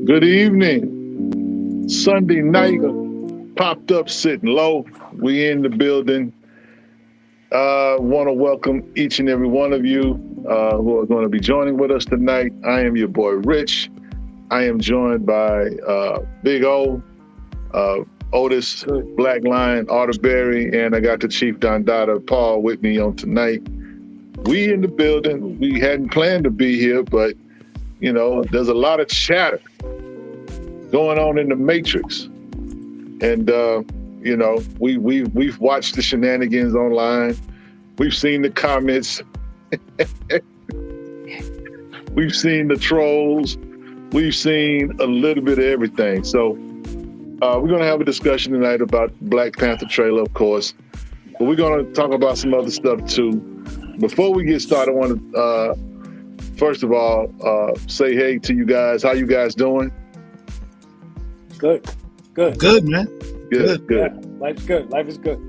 Good evening. Sunday night, popped up, sitting low. We in the building. Want to welcome each and every one of you who are going to be joining with us tonight. I am your boy Rich. I am joined by Big O, Otis, Black Lion, Arterberry, and I got the Chief Don Dada Paul with me on tonight. We in the building. We hadn't planned to be here, but you know, there's a lot of chatter going on in the Matrix, and you know, we've watched the shenanigans online. We've seen the comments. We've seen the trolls. We've seen a little bit of everything. So we're going to have a discussion tonight about Black Panther trailer, of course, but we're going to talk about some other stuff too. Before we get started, I want to first of all say hey to you guys. How you guys doing? Good, man. Good. Yeah, life's good. Life is good.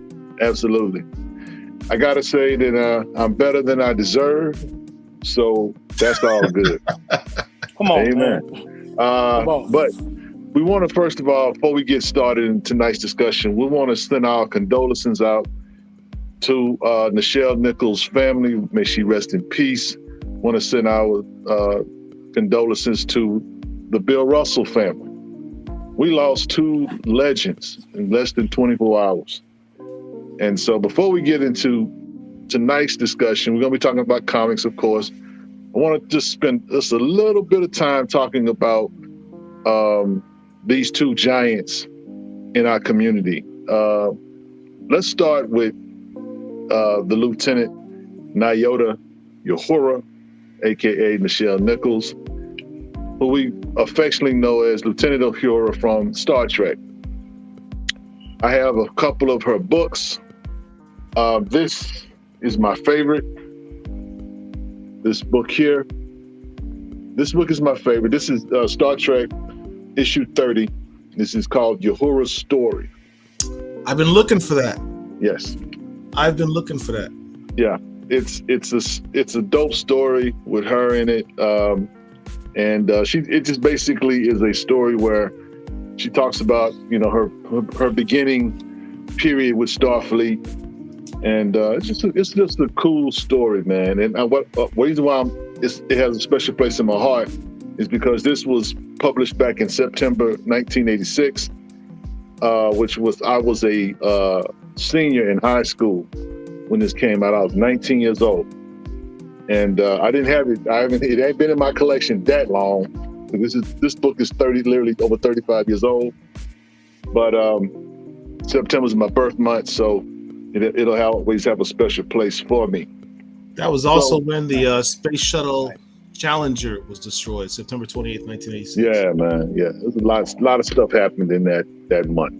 Absolutely. I gotta say that I'm better than I deserve, so that's all good. Come on, Amen. man. Come on. But we want to, first of all, before we get started in tonight's discussion, we want to send our condolences out to Nichelle Nichols' family. May she rest in peace. Want to send our condolences to the Bill Russell family. We lost two legends in less than 24 hours. And so before we get into tonight's discussion, we're going to be talking about comics, of course. I want to just spend just a little bit of time talking about these two giants in our community. Let's start with the Lieutenant Nyota Uhura, aka Nichelle Nichols, who we affectionately know as Lieutenant Uhura from Star Trek. I have a couple of her books. This is my favorite. This book here. This book is my favorite. This is Star Trek issue 30. This is called Uhura's Story. I've been looking for that. Yes. I've been looking for that. Yeah. It's a dope story with her in it. And it just basically is a story where she talks about, you know, her beginning period with Starfleet. And it's just a cool story, man. And what reason why it has a special place in my heart is because this was published back in September 1986, which was I was a senior in high school when this came out. I was 19 years old, and I didn't have it. It ain't been in my collection that long. This book is literally over 35 years old. But September is my birth month, so it'll always have a special place for me. That was also when the Space Shuttle Challenger was destroyed, September 28th, 1986. Yeah, man. Yeah, there's a lot of stuff happened in that month.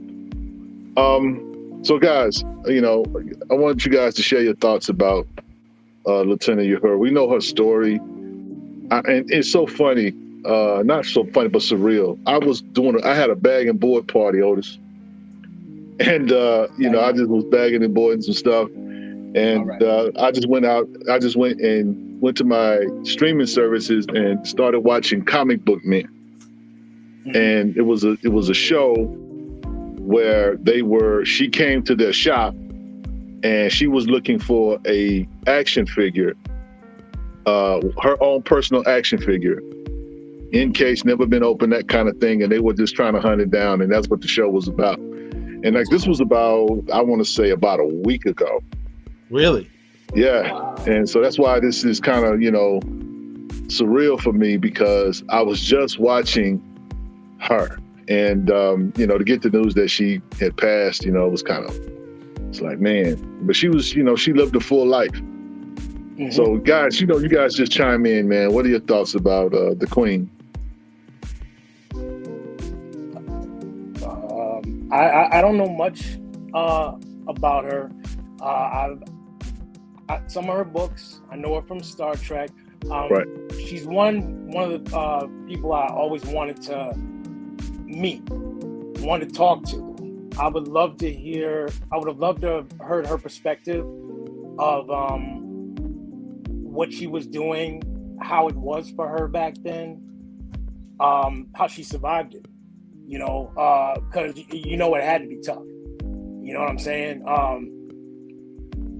So, guys, you know, I want you guys to share your thoughts about Lieutenant Uhura. We know her story, and it's so funny. Not so funny, but surreal. I had a bag and board party, Otis. And, you know, I just was bagging and boarding some stuff. And I just went to my streaming services and started watching Comic Book Men. Mm-hmm. And it was a show where she came to their shop and she was looking for a action figure, her own personal action figure, in case never been opened, that kind of thing. And they were just trying to hunt it down. And that's what the show was about. And like this was about a week ago. Really? Yeah. And so that's why this is kind of, you know, surreal for me because I was just watching her. And, you know, to get the news that she had passed, you know, it's like, man. But she was, you know, she lived a full life. Mm-hmm. So guys, you know, you guys just chime in, man. What are your thoughts about the Queen? I don't know much about her. Some of her books, I know her from Star Trek. Right. She's one of the people I always wanted to meet, wanted to talk to. I would have loved to have heard her perspective of what she was doing, how it was for her back then. how she survived it. You know, because you know it had to be tough. You know what I'm saying?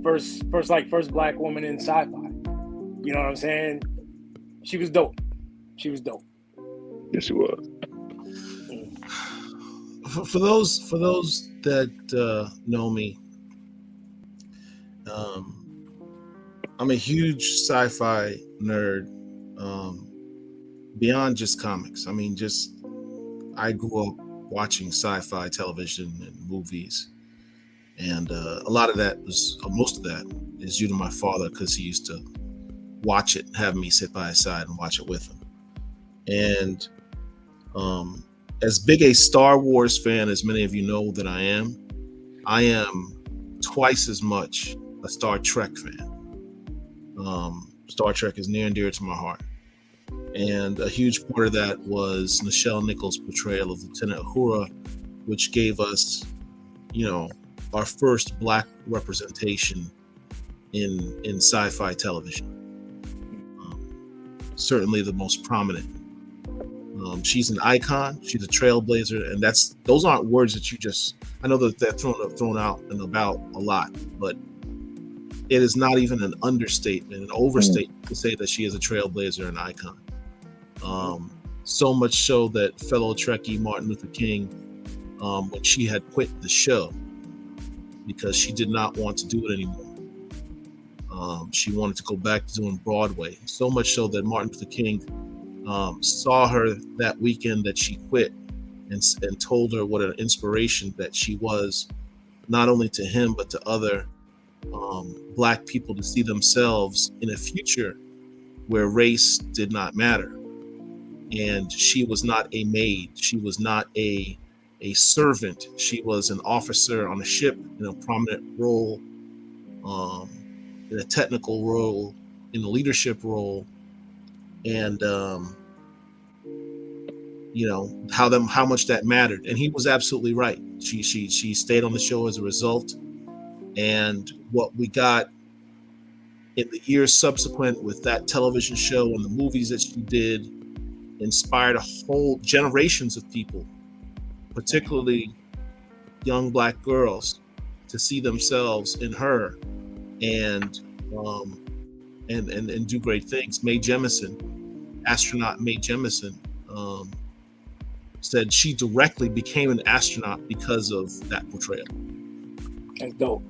First black woman in sci-fi. You know what I'm saying? She was dope. She was dope. Yes, she was. For those that know me, I'm a huge sci-fi nerd. Beyond just comics, I mean, I grew up watching sci-fi television and movies, and a lot of that most of that is due to my father, because he used to watch it, have me sit by his side and watch it with him. And as big a Star Wars fan as many of you know that I am twice as much a Star Trek fan. Star Trek is near and dear to my heart. And a huge part of that was Nichelle Nichols' portrayal of Lieutenant Uhura, which gave us, you know, our first black representation in sci-fi television. Certainly the most prominent. She's an icon. She's a trailblazer, and those aren't words that you just. I know that they're thrown out and about a lot, but it is not even an understatement, an overstatement to say that she is a trailblazer and icon. So much so that fellow Trekkie Martin Luther King, when she had quit the show because she did not want to do it anymore. She wanted to go back to doing Broadway. So much so that Martin Luther King saw her that weekend that she quit and told her what an inspiration that she was, not only to him, but to other black people, to see themselves in a future where race did not matter. And she was not a maid. She was not a servant. She was an officer on a ship in a prominent role, in a technical role, in a leadership role. And you know how much that mattered, and he was absolutely right. She stayed on the show as a result, and what we got in the years subsequent with that television show and the movies that she did inspired a whole generations of people, particularly young black girls, to see themselves in her and do great things. Mae Jemison, astronaut Mae Jemison, said she directly became an astronaut because of that portrayal. That's dope.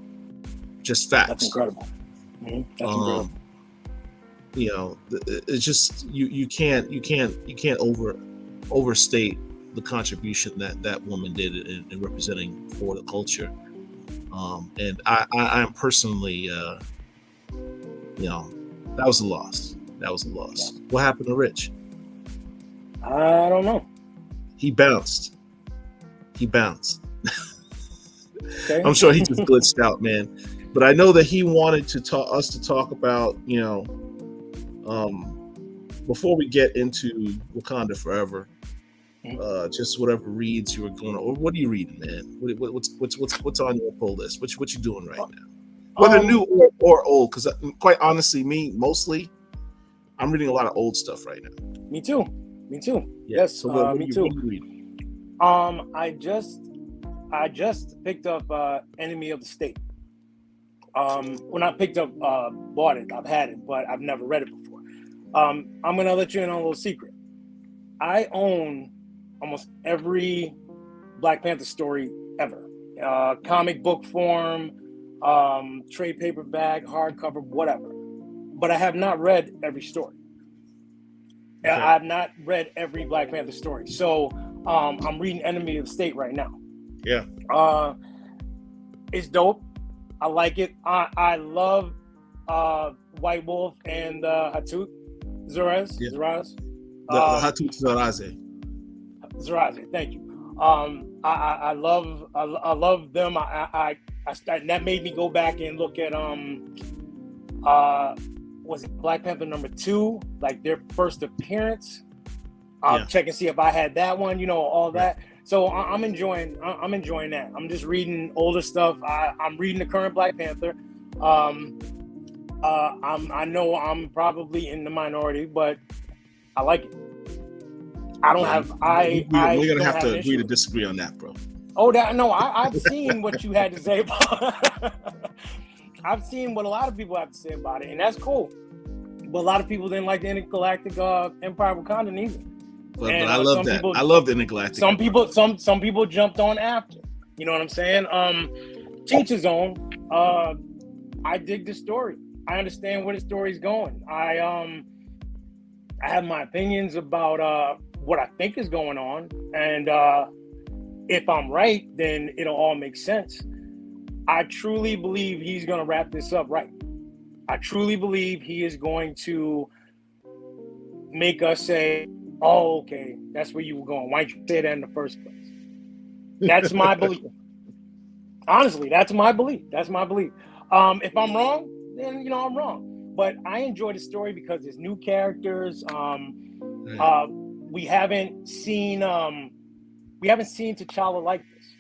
Just facts. That's incredible. Mm-hmm. That's incredible. You know, it's just you can't overstate the contribution that woman did in representing for the culture. And I am personally, you know, that was a loss. That was a loss. Yeah. What happened to Rich? I don't know. He bounced. Okay. I'm sure he just glitched out, man. But I know that he wanted to talk about, you know, before we get into Wakanda Forever, just whatever reads you were going on. Or what are you reading, man? What's on your pull list? What you doing right now? Whether new or old, because quite honestly, mostly, I'm reading a lot of old stuff right now. Me too. Yeah. Yes. So what me are too. you reading? I just picked up Enemy of the State. When I picked up, bought it. I've had it, but I've never read it before. I'm gonna let you in on a little secret. I own almost every Black Panther story ever. Comic book form, trade paperback, hardcover, whatever. But I have not read every story. Okay. I've not read every Black Panther story. So I'm reading Enemy of the State right now. Yeah. It's dope. I like it. I love White Wolf and Hatut Zaraz. Yeah. Zaraz. Hatut Zaraze. Zaraze. Thank you. I love them. I that made me go back and look at was it Black Panther #2, like their first appearance. Check and see if I had that one, you know, all that. So I'm enjoying that. I'm just reading older stuff. I'm reading the current Black Panther. I know I'm probably in the minority, but I like it. I don't have. We're gonna don't have to an agree to issue. disagree on that, bro. Oh, I've seen what you had to say about. I've seen what a lot of people have to say about it, and that's cool. But a lot of people didn't like the Intergalactic Empire of Wakanda neither. But I love that. I love the Intergalactic. Some people jumped on after. You know what I'm saying? Teach his own. I dig the story. I understand where the story's going. I have my opinions about what I think is going on, and if I'm right, then it'll all make sense. I truly believe he's going to wrap this up right. I truly believe he is going to make us say, oh, okay, that's where you were going. Why didn't you say that in the first place? That's my belief. Honestly, that's my belief. If I'm wrong, then, I'm wrong. But I enjoy the story because there's new characters. We haven't seen T'Challa like this.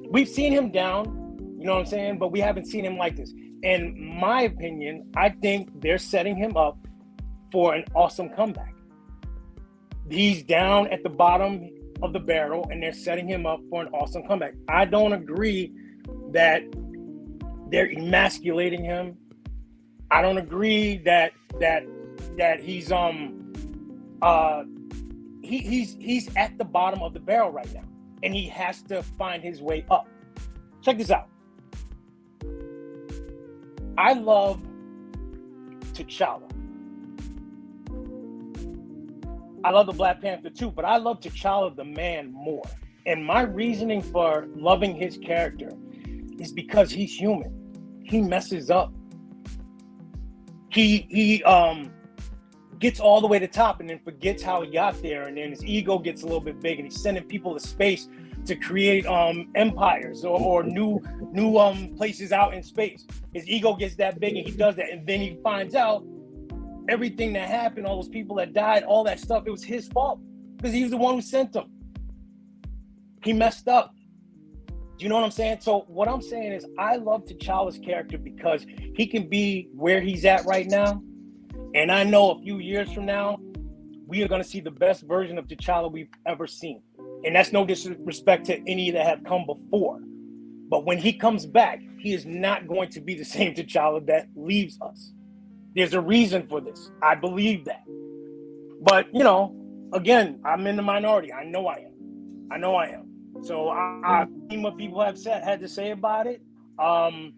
We've seen him down, you know what I'm saying? But we haven't seen him like this. In my opinion, I think they're setting him up for an awesome comeback. He's down at the bottom of the barrel, and they're setting him up for an awesome comeback. I don't agree that they're emasculating him. I don't agree that he's he's at the bottom of the barrel right now, and he has to find his way up. Check this out. I love T'Challa. I love the Black Panther too, but I love T'Challa the man more. And my reasoning for loving his character is because he's human. He messes up. He gets all the way to the top and then forgets how he got there, and then his ego gets a little bit big, and he's sending people to space to create empires or new places out in space. His ego gets that big, and he does that, and then he finds out everything that happened, all those people that died, all that stuff, it was his fault because he was the one who sent them. He messed up. Do you know what I'm saying? So what I'm saying is I love T'Challa's character because he can be where he's at right now. And I know a few years from now, we are going to see the best version of T'Challa we've ever seen. And that's no disrespect to any that have come before. But when he comes back, he is not going to be the same T'Challa that leaves us. There's a reason for this. I believe that. But, again, I'm in the minority. I know I am. So I've seen what people had to say about it. And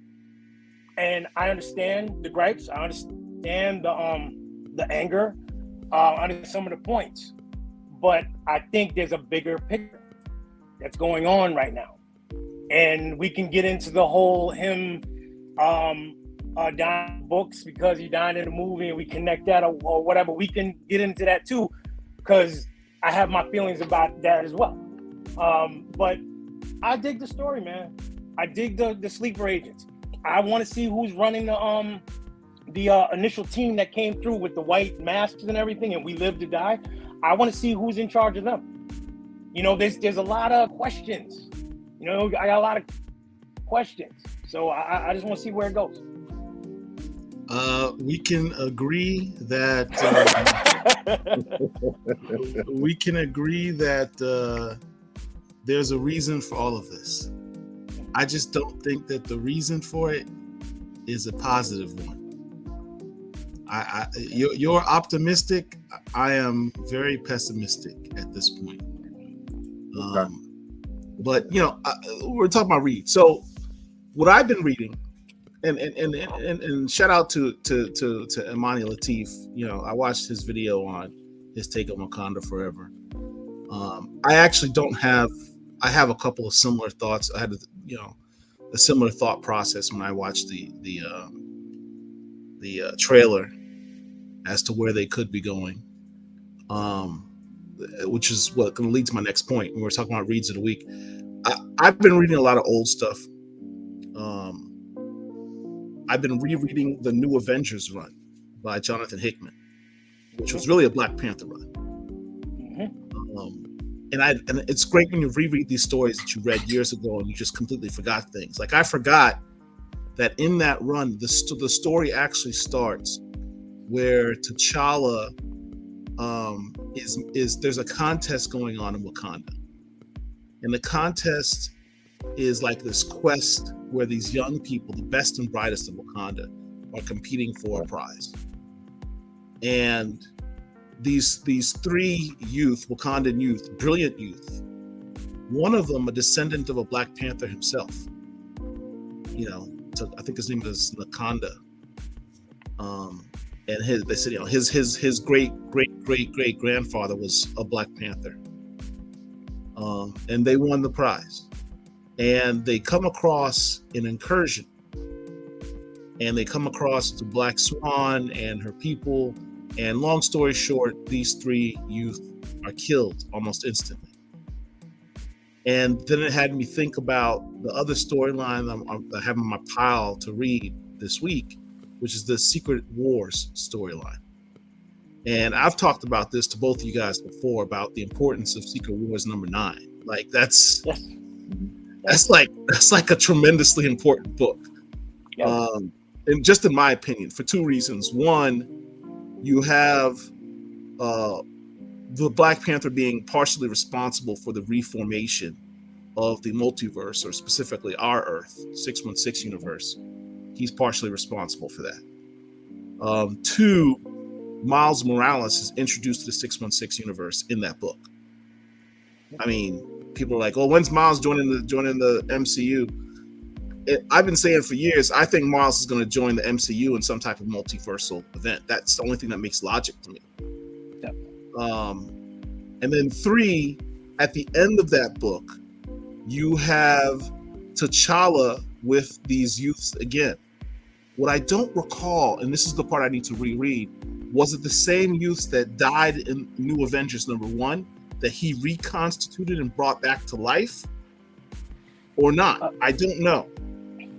I understand the gripes. I understand the anger. I understand some of the points. But I think there's a bigger picture that's going on right now. And we can get into the whole him dying in books because he died in a movie, and we connect that or whatever. We can get into that too, because I have my feelings about that as well. But I dig the story, man. I dig the sleeper agents. I want to see who's running the initial team that came through with the white masks and everything, and we live to die. I want to see who's in charge of them. There's a lot of questions. I got a lot of questions. So I just want to see where it goes. We can agree that there's a reason for all of this. I just don't think that the reason for it is a positive one. You're optimistic. I am very pessimistic at this point. Okay. But we're talking about read. So what I've been reading, and shout out to Imani Latif. I watched his video on his take on Wakanda Forever. I actually I have a couple of similar thoughts. I had a similar thought process when I watched the trailer as to where they could be going, which is what going to lead to my next point when we're talking about reads of the week. I've been reading a lot of old stuff. I've been rereading the New Avengers run by Jonathan Hickman, which was really a Black Panther run. And it's great when you reread these stories that you read years ago and you just completely forgot things. Like I forgot that in that run, the story actually starts where T'Challa is there's a contest going on in Wakanda, and the contest is like this quest where these young people, the best and brightest of Wakanda, are competing for a prize. And these three youth, Wakandan youth, brilliant youth, one of them a descendant of a Black Panther himself. You know, I think his name is Wakanda. And they said, you know, his great grandfather was a Black Panther. And they won the prize. And they come across an incursion. And they come across the Black Swan and her people. And long story short, these three youth are killed almost instantly. And then it had me think about the other storyline I have in my pile to read this week, which is the Secret Wars storyline. And I've talked about this to both of you guys before about the importance of Secret Wars #9. Like that's like a tremendously important book. Yes. And just in my opinion, for two reasons. One, you have the Black Panther being partially responsible for the reformation of the multiverse, or specifically our Earth, 616 universe. He's partially responsible for that. Two, Miles Morales is introduced to the 616 universe in that book. I mean, people are like, "Oh, when's Miles joining the MCU?" I've been saying for years, I think Miles is going to join the MCU in some type of multiversal event. That's the only thing that makes logic to me. Yeah. And then three, at the end of that book, you have T'Challa with these youths again. What I don't recall, and this is the part I need to reread, was it the same youths that died in New Avengers #1 that he reconstituted and brought back to life? Or not? I don't know.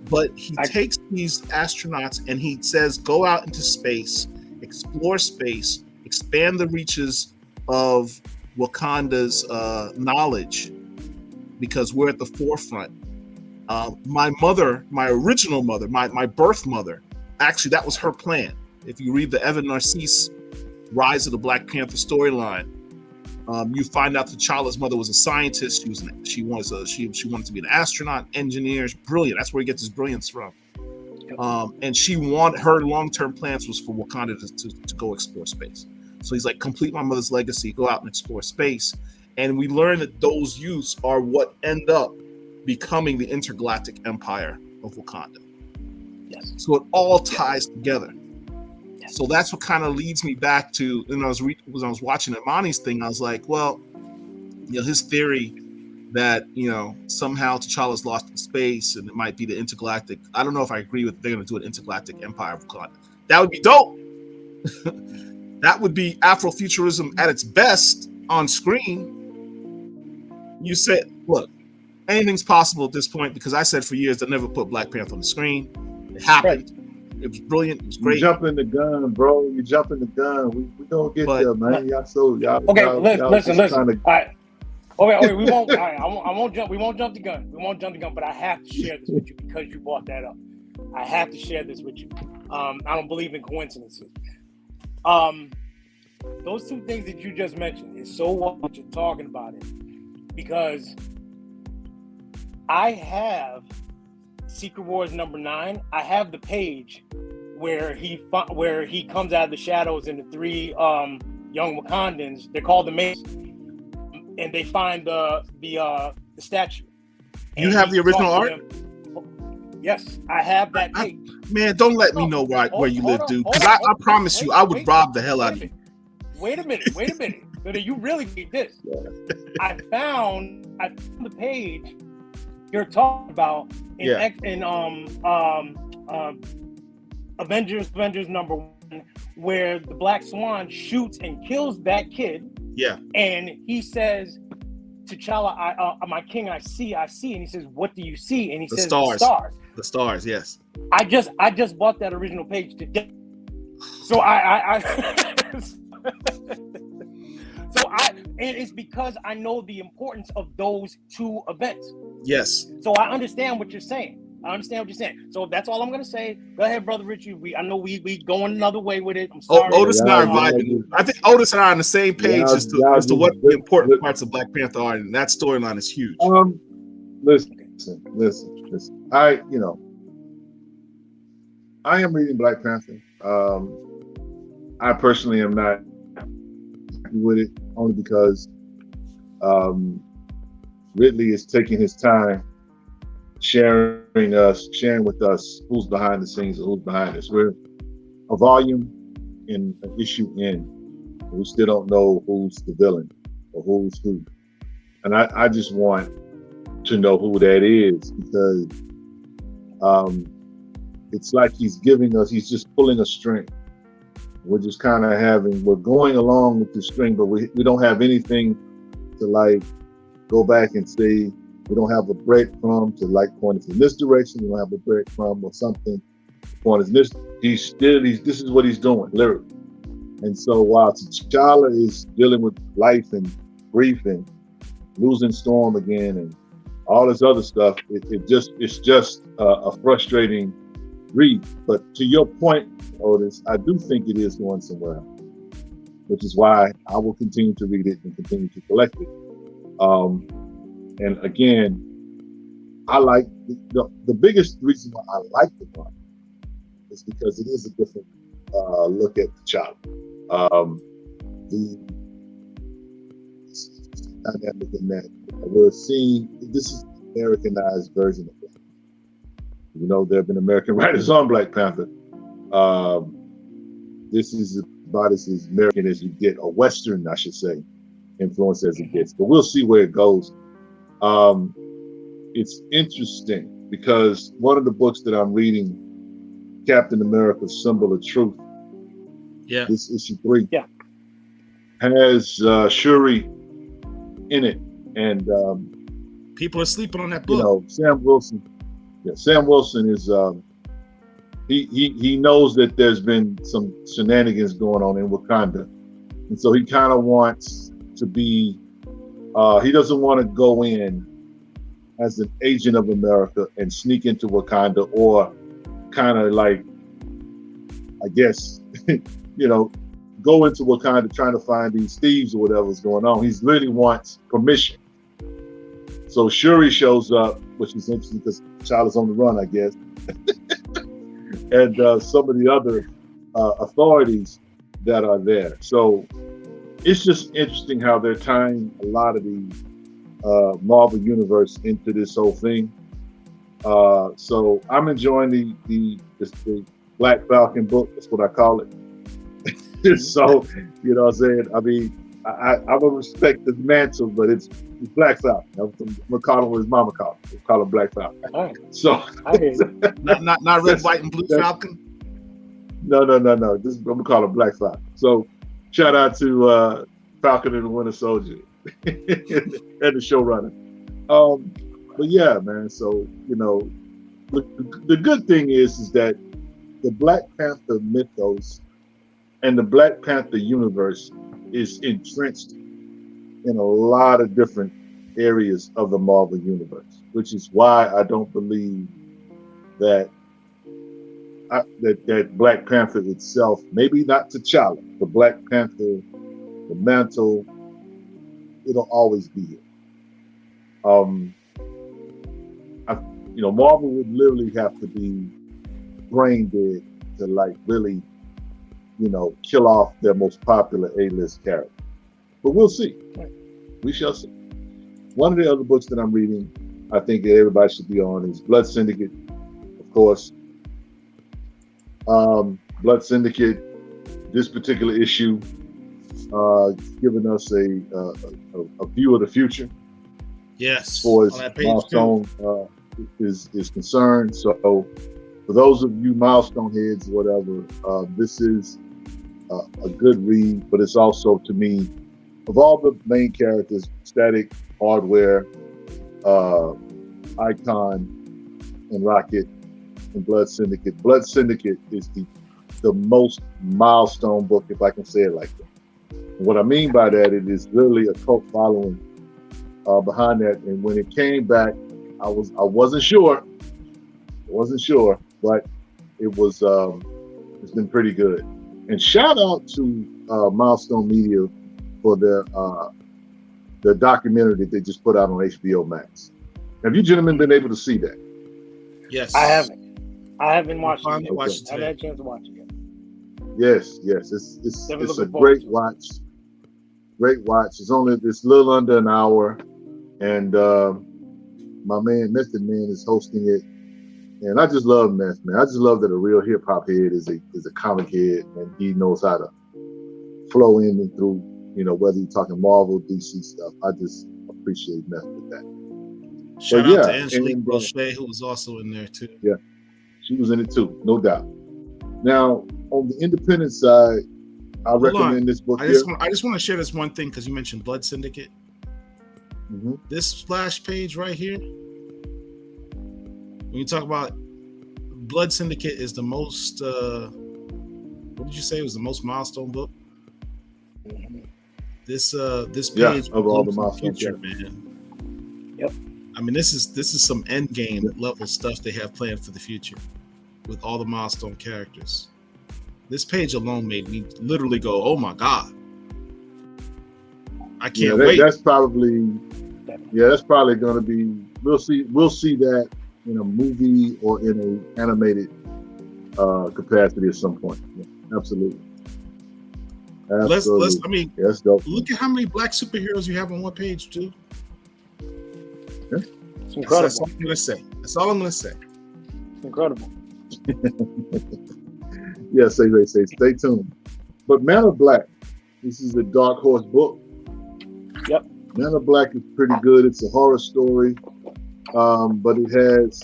But he takes these astronauts and he says, go out into space, explore space, expand the reaches of Wakanda's knowledge, because we're at the forefront. My mother, my original mother, my birth mother, actually that was her plan. If you read the Evan Narcisse Rise of the Black Panther storyline, you find out T'Challa's mother was a scientist. She wanted to be an astronaut, engineer, brilliant. That's where he gets his brilliance from. And her long-term plans was for Wakanda to go explore space. So he's like, complete my mother's legacy, go out and explore space. And we learn that those youths are what end up becoming the intergalactic empire of Wakanda. Yes. So it all ties together. Yes. So that's what kind of leads me back to, when I was watching Imani's thing, I was like, well, you know, his theory that, you know, somehow T'Challa's lost in space and it might be the intergalactic. I don't know if I agree with they're going to do an intergalactic empire of Wakanda. That would be dope. That would be Afrofuturism at its best on screen. You said, look, anything's possible at this point, because I said for years they'll never put Black Panther on the screen. It happened. Right. It was brilliant. It was great. You jumping the gun, bro. You jumping the gun. We gonna get there, man. Y'all. Okay, listen. All right. Okay. We won't. All right, I won't jump. We won't jump the gun. But I have to share this with you because you brought that up. I have to share this with you. I don't believe in coincidences. Those two things that you just mentioned is so what you're talking about it, because I have Secret Wars #9. I have the page where he comes out of the shadows, and the three young Wakandans, they're called the Mace, and they find the statue. You have the original art? Yes, I have that page. Man, don't let me know where you live, dude. Because I promise you, I would rob the hell out of you. Wait a minute. So that you really need this. I found the page you're talking about in Avengers #1, where the Black Swan shoots and kills that kid. Yeah. And he says, T'Challa, my king, I see. And he says, what do you see? And he says, the stars. The stars, yes. I just bought that original page today. So and it's because I know the importance of those two events. Yes. So I understand what you're saying. I understand what you're saying. So that's all I'm gonna say. Go ahead, brother Richie. I know we going another way with it. I'm sorry. Otis and I are vibing. I think Otis and I are on the same page as to what the important parts of Black Panther are, and that storyline is huge. Listen. I am reading Black Panther. I personally am not happy with it, only because Ridley is taking his time sharing with us who's behind the scenes and who's behind this. We're a volume in an issue in. We still don't know who's the villain or who's who. And I just want to know who that is, because it's like he's just pulling a string. We're just kind of we're going along with the string, but we don't have anything to like go back and say. We don't have a breadcrumb to like point us in this direction. We don't have a breadcrumb or something to point us in this. This is what he's doing, literally. And so while T'Challa is dealing with life and grief and losing Storm again and all this other stuff, it's just a frustrating read. But to your point, Otis, I do think it is going somewhere else, which is why I will continue to read it and continue to collect it. And again, I like the biggest reason why I like the run is because it is a different look at T'Challa. The dynamic in that we're seeing, this is the Americanized version of it. There have been American writers on Black Panther. This is about as American as you get, or Western, I should say, influence as it gets. But we'll see where it goes. It's interesting because one of the books that I'm reading, Captain America's Symbol of Truth, this issue 3, has Shuri in it, and people are sleeping on that book. Sam Wilson. Yeah, Sam Wilson is he knows that there's been some shenanigans going on in Wakanda, and so he kind of wants to be. He doesn't want to go in as an agent of America and sneak into Wakanda, or kind of like, I guess, go into Wakanda trying to find these thieves or whatever's going on. He really wants permission. So Shuri shows up, which is interesting because T'Challa's on the run, I guess, and some of the other authorities that are there. So it's just interesting how they're tying a lot of the Marvel Universe into this whole thing. So I'm enjoying the Black Falcon book. That's what I call it. So, you know what I'm saying? I mean, I would respect the mantle, but it's Black Falcon. I'm gonna call him what his mama called him. We'll call him Black Falcon. Right. So not red, white, and blue Falcon. No. I'm gonna call him Black Falcon. So shout out to Falcon and the Winter Soldier and the showrunner. But yeah, man. So the good thing is that the Black Panther mythos and the Black Panther universe is entrenched in a lot of different areas of the Marvel universe, which is why I don't believe that that Black Panther itself, maybe not T'Challa, but Black Panther, the mantle, it'll always be here. Marvel would literally have to be brain dead to like really, kill off their most popular A-list character. But we'll see. We shall see. One of the other books that I'm reading, I think that everybody should be on, is Blood Syndicate, of course. Blood Syndicate, this particular issue, giving us a view of the future. Yes. As far as Milestone is concerned. So for those of you Milestone heads, whatever, this is a good read, but it's also, to me, of all the main characters, Static, Hardware, Icon, and Rocket, and Blood Syndicate is the most Milestone book, if I can say it like that. And what I mean by that, it is really a cult following behind that. And when it came back, I wasn't sure, wasn't sure, but it was. It's been pretty good. And shout out to Milestone Media for the documentary that they just put out on HBO Max. Have you gentlemen been able to see that? Yes. I haven't watched it. Finally Yet. watched I haven't had it a chance to watch it yet. Yes. It's Definitely a looking forward great to it. watch. Great watch. It's a little under an hour, and my man Method Man is hosting it. And I just love Meth, man. I just love that a real hip hop head is a comic head, and he knows how to flow in and through, whether you're talking Marvel, DC stuff. I just appreciate Meth with that. Shout But out to yeah, Angelique and, Roche, who was also in there too. Yeah, she was in it too, no doubt. Now, on the independent side, I recommend this book I here. just want to share this one thing because you mentioned Blood Syndicate. Mm-hmm. This splash page right here, when you talk about Blood Syndicate, is the most. What did you say? It was the most milestone book. This page of all the milestone future, man. Yep. I mean, this is some end game level stuff they have planned for the future with all the milestone characters. This page alone made me literally go, "Oh my god!" I can't wait. That's probably going to be. We'll see that in a movie or in an animated capacity at some point. Yeah, absolutely. Let's. I mean, that's dope. Look at how many black superheroes you have on one page, too. Yeah. It's incredible. That's all I'm gonna say. That's all I'm gonna say. It's incredible. Yeah, say, stay tuned. But Man of Black, this is a Dark Horse book. Yep. Man of Black is pretty good. It's a horror story, but it has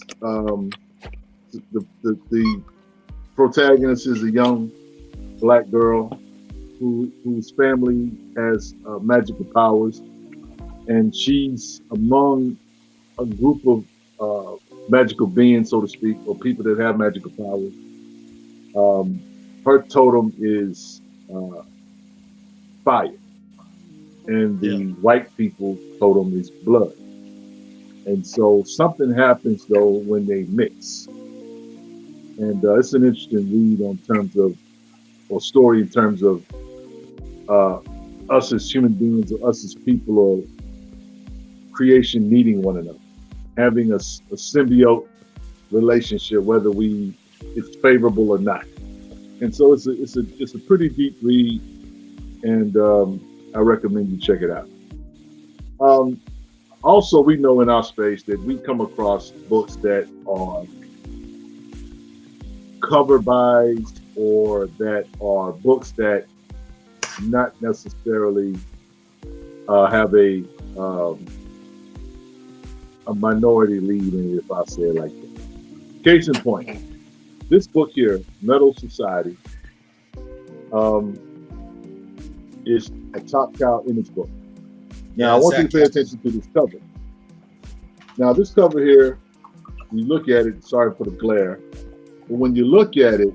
the protagonist is a young black girl whose family has magical powers, and she's among a group of magical beings, so to speak, or people that have magical powers. Her totem is fire, and the white people totem is blood. And so something happens though when they mix, and it's an interesting read on terms of, or story in terms of us as human beings, or us as people, or creation needing one another, having a symbiote relationship, whether it's favorable or not. And so it's a pretty deep read, and I recommend you check it out. Also, we know in our space that we come across books that are cover buys, or that are books that not necessarily have a minority lead in it, if I say it like that. Case in point, this book here, Metal Society, is a top cow image book. Now, I want you to pay attention to this cover. Now, this cover here, you look at it, sorry for the glare, but when you look at it,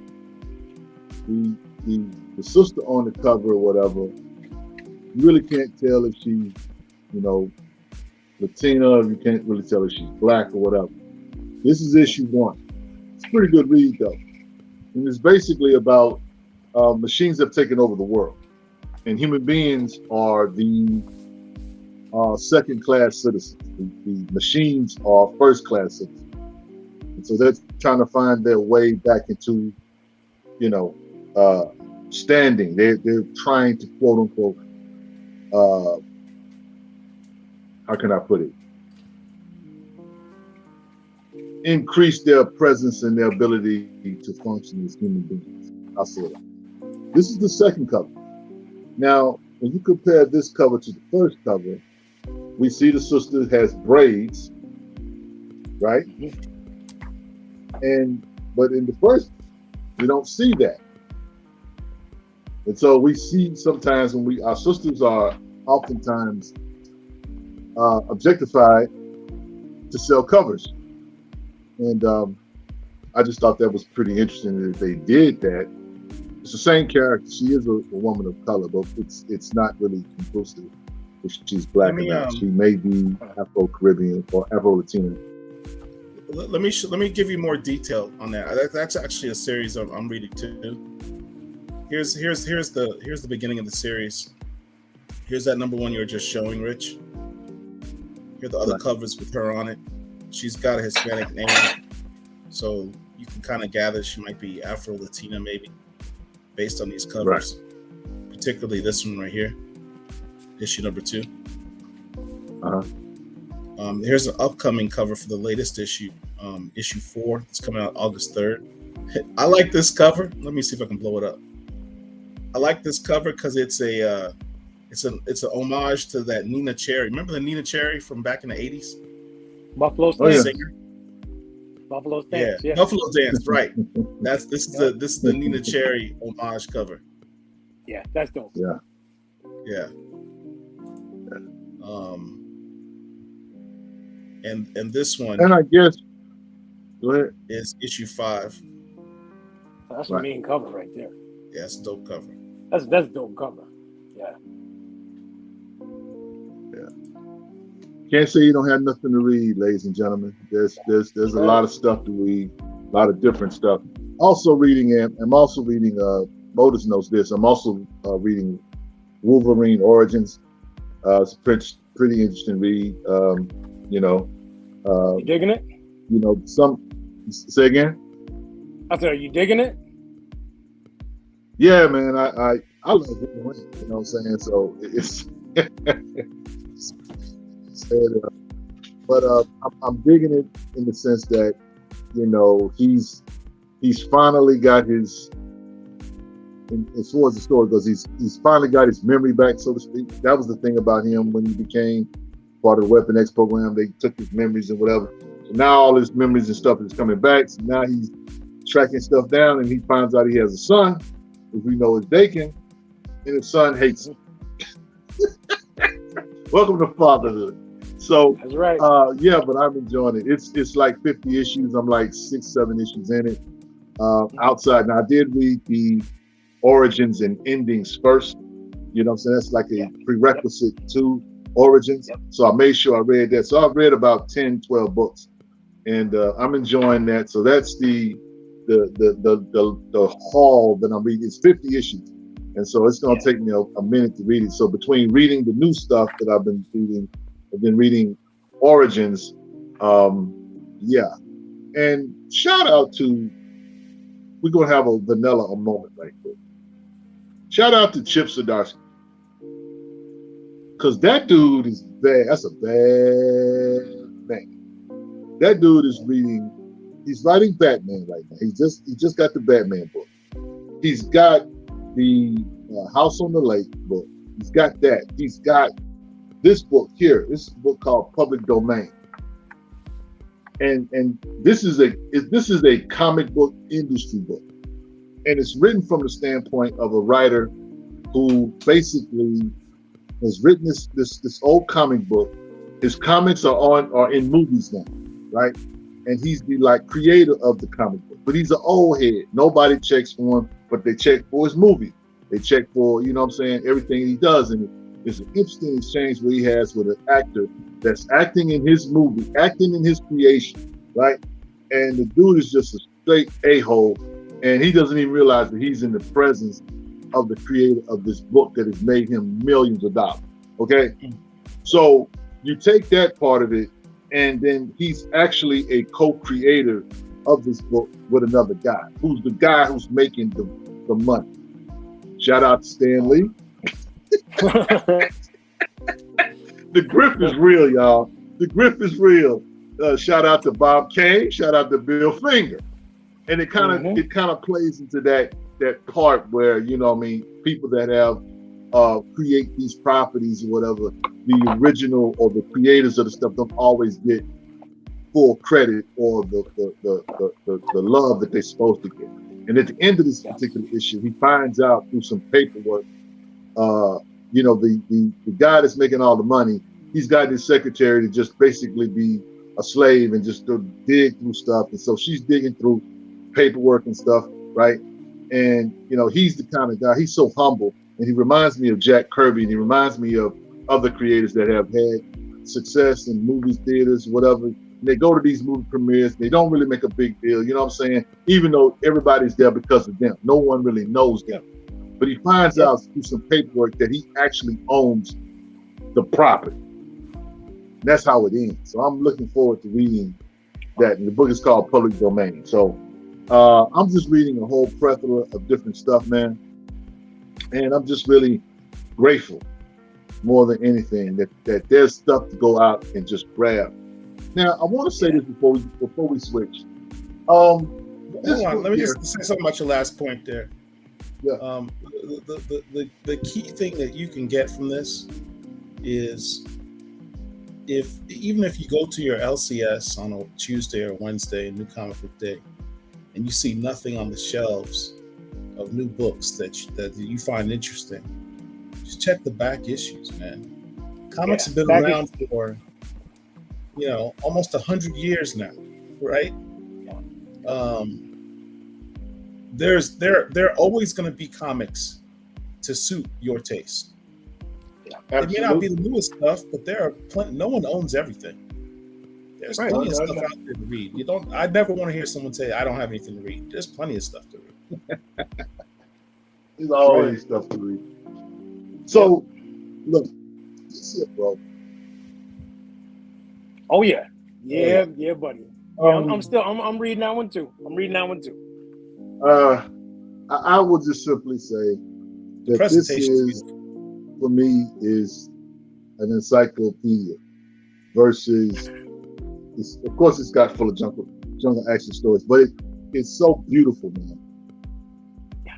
the sister on the cover or whatever, you really can't tell if she's, Latina, you can't really tell if she's black or whatever. This is issue 1. It's a pretty good read though. And it's basically about machines have taken over the world. And human beings are the second-class citizens. The machines are first-class citizens. And so they're trying to find their way back into, standing. They're trying to, quote unquote, how can I put it? Increase their presence and their ability to function as human beings. I'll say that. This is the second cover. Now, when you compare this cover to the first cover, we see the sister has braids, right? But in the first, we don't see that. And so we see sometimes when our sisters are oftentimes objectified to sell covers. And I just thought that was pretty interesting that they did that. It's the same character. She is a woman of color, but it's not really conclusive if she's black or not. She may be Afro-Caribbean or Afro-Latino. let me give you more detail on that. That's actually a series I'm reading too. Here's the beginning of the series. Here's that number one you were just showing, Rich. Here are the other covers with her on it. She's got a Hispanic name, so you can kind of gather she might be Afro-Latina, maybe, based on these covers. Right. Particularly this one right here, issue number 2. Here's an upcoming cover for the latest issue, issue 4. It's coming out August 3rd. I like this cover. Let me see if I can blow it up. I like this cover because it's an homage to that Nina Cherry. Remember the Nina Cherry from back in the 80s? Buffalo's Dance. Singer. Buffalo's Dance. Yeah. Buffalo's Dance. Right. This is the Nina Cherry homage cover. Yeah, that's dope. Yeah. And this one. And I guess. Go ahead. Is issue 5. That's a mean cover right there. Yeah, it's a dope cover. That's dope cover. Yeah. Can't say you don't have nothing to read, ladies and gentlemen. There's a lot of stuff to read, a lot of different stuff. I'm also reading. Modus knows this. I'm also reading Wolverine Origins. It's a pretty interesting read. You digging it? Say again. I said, are you digging it? Yeah, man. I love Wolverine. You know what I'm saying? So it's. But I'm digging it in the sense that he's finally got his, as far as the story goes, he's finally got his memory back, so to speak. That was the thing about him when he became part of the Weapon X program. They took his memories and whatever. So now all his memories and stuff is coming back. So now he's tracking stuff down, and he finds out he has a son, which we know is Dakin, and his son hates him. Welcome to fatherhood. So that's right. But I'm enjoying it. It's like 50 issues. I'm like 6-7 issues in it. Outside. Now I did read the origins and endings first. You know what I'm saying? That's like a prerequisite to Origins. Yep. So I made sure I read that. So I've read about 10, 12 books. And I'm enjoying that. So that's the haul that I'm reading. It's 50 issues. And so it's going to take me a minute to read it. So between reading the new stuff that I've been reading, I've been reading Origins. And shout out to, we're going to have a vanilla moment right quick. Shout out to Chip Zdarsky. Because that dude is bad. That's a bad man. That dude is he's writing Batman right now. He just got the Batman book. He's got the House on the Lake book. He's got that. He's got this book here. This is a book called Public Domain. And this is a comic book industry book. And it's written from the standpoint of a writer who basically has written this old comic book. His comics are in movies now, right? And he's the creator of the comic book. But he's an old head. Nobody checks for him, but they check for his movie. They check for, everything he does. And it's an interesting exchange where he has with an actor that's acting in his movie, acting in his creation, right? And the dude is just a straight a-hole, and he doesn't even realize that he's in the presence of the creator of this book that has made him millions of dollars, okay? So you take that part of it, and then he's actually a co-creator of this book with another guy, who's the guy who's making the money. Shout out to Stan Lee. The grip is real, y'all. The grip is real. Shout out to Bob Kane. Shout out to Bill Finger. And it kind of plays into that part where people that have create these properties or whatever, the original or the creators of the stuff don't always get full credit or the love that they're supposed to get. And at the end of this particular issue, he finds out through some paperwork, the guy that's making all the money, he's got his secretary to just basically be a slave and just go dig through stuff. And so she's digging through paperwork and stuff, right? And, he's the kind of guy, he's so humble. And he reminds me of Jack Kirby, and he reminds me of other creators that have had success in movie theaters, whatever. And they go to these movie premieres. They don't really make a big deal. You know what I'm saying? Even though everybody's there because of them. No one really knows them. But he finds out through some paperwork that he actually owns the property. And that's how it ends. So I'm looking forward to reading that. And the book is called Public Domain. So I'm just reading a whole plethora of different stuff, man. And I'm just really grateful more than anything that there's stuff to go out and just grab. Now, I want to say this before we switch. Hold on, let me just say something about your last point there. Yeah. The key thing that you can get from this is even if you go to your LCS on a Tuesday or Wednesday, New Comic Book Day, and you see nothing on the shelves of new books that you find interesting, just check the back issues, man. Comics have been around for almost 100 years now, right? There are always going to be comics to suit your taste. It may not be the newest stuff, but there are plenty. No one owns everything. There's plenty of stuff out there to read. I never want to hear someone say, "I don't have anything to read." There's plenty of stuff to read. There's always stuff to read. So, look, this is it, bro. Oh yeah, buddy. I'm reading that one too. I will just simply say that this is, for me, is an encyclopedia versus, of course, it's got full of jungle action stories, but it's so beautiful, man.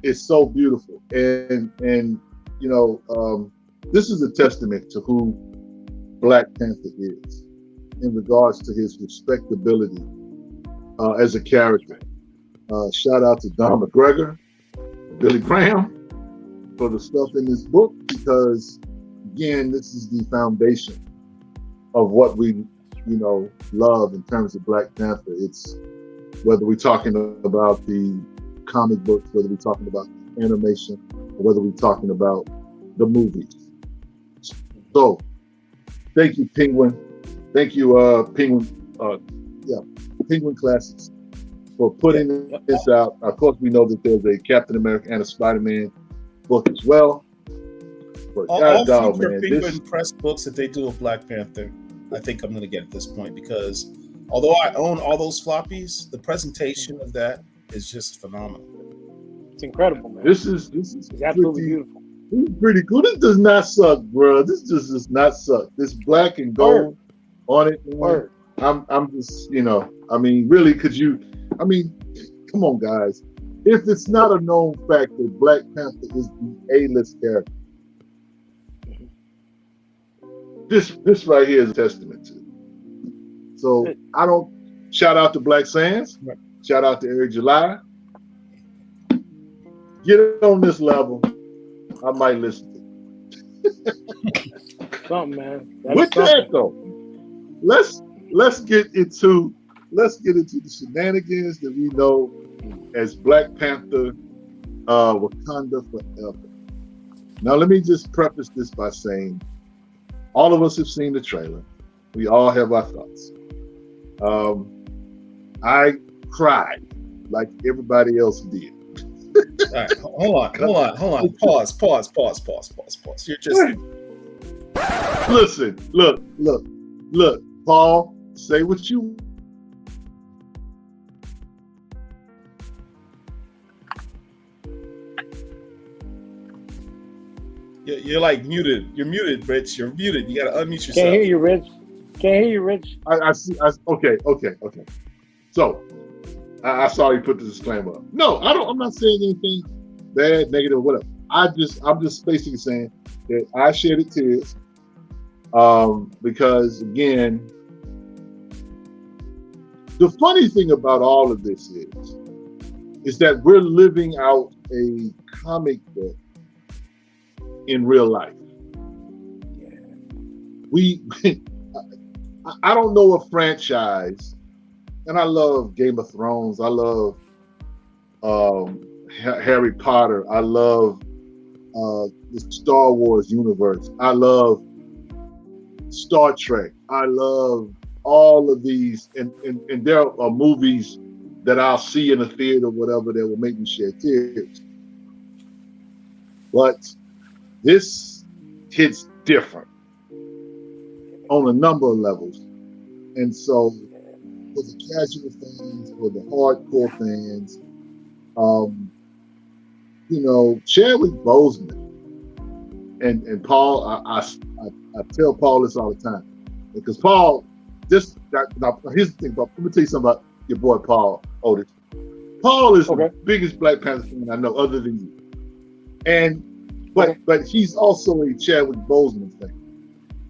It's so beautiful, and this is a testament to who Black Panther is in regards to his respectability as a character. Shout out to Don McGregor, Billy Graham, for the stuff in this book, because again, this is the foundation of what we, love in terms of Black Panther. It's whether we're talking about the comic books, whether we're talking about animation, or whether we're talking about the movies. So, thank you, Penguin. Thank you, Penguin Classics, for putting this out. Of course, we know that there's a Captain America and a Spider-Man book as well. But all future Penguin Press books that they do of Black Panther, I think I'm going to get at this point, because although I own all those floppies, the presentation of that is just phenomenal. It's incredible, man. This is absolutely beautiful. This is pretty cool. This does not suck, bro. This just does not suck. This black and gold on it. Word. I'm just, really, come on, guys. If it's not a known fact that Black Panther is the A-list character, this right here is a testament to it. So I don't shout out to Black Sands, shout out to Eric July. Get it on this level, I might listen to it. Something, man. With that though, let's get into the shenanigans that we know as Black Panther, Wakanda Forever. Now, let me just preface this by saying, all of us have seen the trailer. We all have our thoughts. I cried like everybody else did. All right, hold on. Pause. You're just listen. Look. Paul, say what you. You're like muted. You're muted, Rich. You're muted. You gotta unmute yourself. Can't hear you, Rich. I see. Okay. So, I saw you put the disclaimer up. No, I'm not saying anything bad, negative, whatever. I'm just basically saying that I shedded tears because, again, the funny thing about all of this is that we're living out a comic book in real life. I don't know a franchise, and I love Game of Thrones. I love Harry Potter. I love the Star Wars universe. I love Star Trek. I love all of these, and there are movies that I'll see in a theater or whatever that will make me shed tears. But this hits different on a number of levels. And so for the casual fans, for the hardcore fans, Chadwick Boseman and Paul, I tell Paul this all the time, because Paul, here's the thing, let me tell you something about your boy Paul Otis. Paul is the biggest Black Panther fan I know, other than you, but he's also a Chadwick Boseman fan,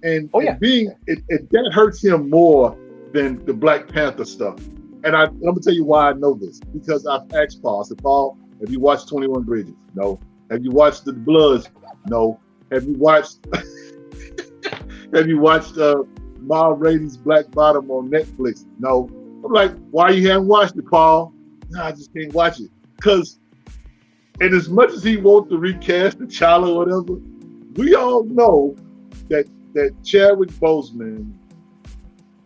and that hurts him more than the Black Panther stuff. And I'm gonna tell you why I know this, because I've asked Paul. I said, Paul, have you watched 21 Bridges? No. Have you watched The Bloods? No. Have you watched Ma Rainey's Black Bottom on Netflix? No. I'm like, why you haven't watched it, Paul? No, I just can't watch it. And as much as he wants to recast T'Challa or whatever, we all know that Chadwick Boseman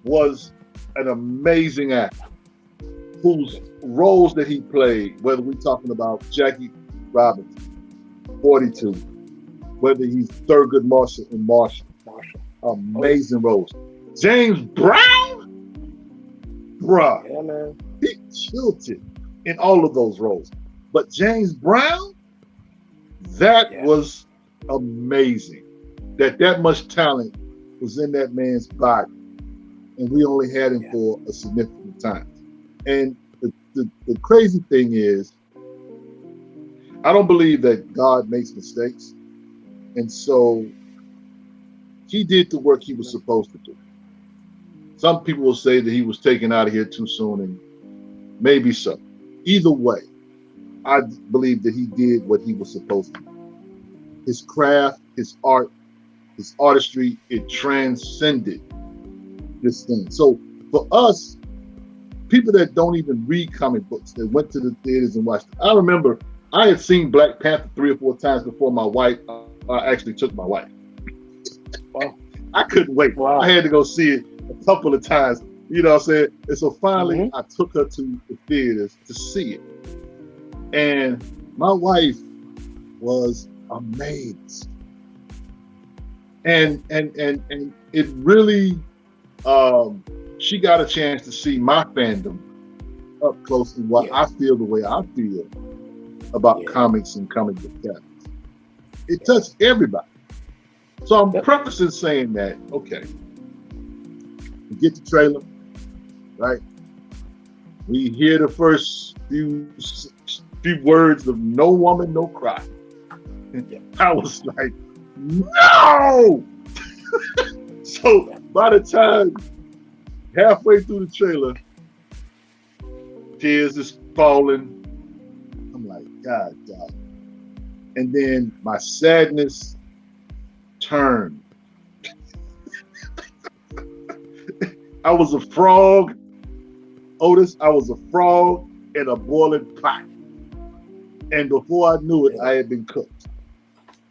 was an amazing actor whose roles that he played, whether we're talking about Jackie Robinson, 42, whether he's Thurgood Marshall in Marshall, amazing roles. James Brown, bruh, yeah, man. He killed it in all of those roles. But James Brown, that was amazing. That much talent was in that man's body, and we only had him for a significant time. And the crazy thing is, I don't believe that God makes mistakes. And so he did the work he was supposed to do. Some people will say that he was taken out of here too soon, and maybe so. Either way, I believe that he did what he was supposed to do. His craft, his art, his artistry, it transcended this thing. So for us, people that don't even read comic books, that went to the theaters and watched it. I remember I had seen Black Panther 3 or 4 times before my wife actually took my wife. Wow. I couldn't wait. Wow. I had to go see it a couple of times. You know what I'm saying? And so finally, I took her to the theaters to see it. And my wife was amazed. And it really, she got a chance to see my fandom up close and why I feel the way I feel about comics and comic book characters. It touched everybody. So I'm prefacing saying that, okay, we get the trailer, right? We hear the first few words of "No Woman, No Cry." I was like, no! So by the time halfway through the trailer, tears is falling. I'm like, God. And then my sadness turned. I was a frog, Otis. I was a frog in a boiling pot. And before I knew it, I had been cooked.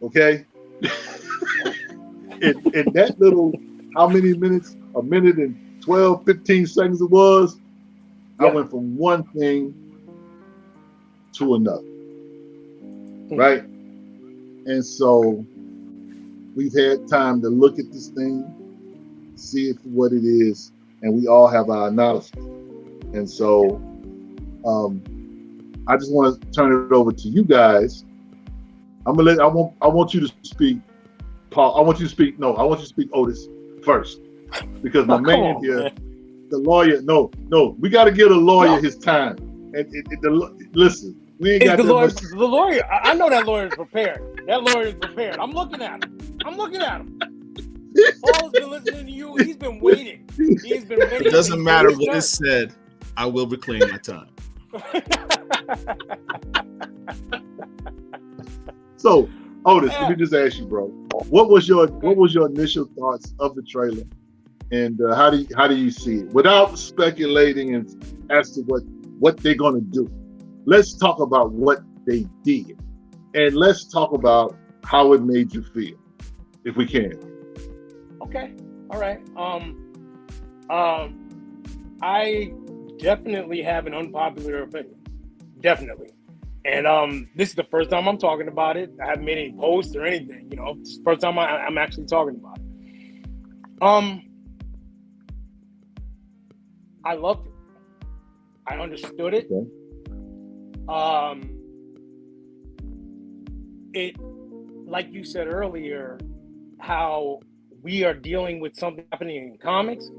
Okay? in that little, how many minutes? A minute and 12, 15 seconds it was. I went from one thing to another. Right? And so we've had time to look at this thing, see it for what it is, and we all have our analysis. And so I just want to turn it over to you guys. I want you to speak, Paul. I want you to speak Otis first. Because my man here, the lawyer, no, we got to give a lawyer his time. And listen, we ain't got the lawyer. I know that lawyer is prepared. That lawyer is prepared. I'm looking at him. Paul's been listening to you. He's been waiting. It doesn't matter what is said. I will reclaim my time. So, Otis, let me just ask you, bro. What was your initial thoughts of the trailer, and how do you see it? Without speculating as to what they're gonna do, let's talk about what they did, and let's talk about how it made you feel, if we can. Okay. All right. I definitely have an unpopular opinion. Definitely. And this is the first time I'm talking about it. I haven't made any posts or anything, you know. It's the first time I'm actually talking about it. I loved it. I understood it. Okay. It, like you said earlier, how we are dealing with something happening in comics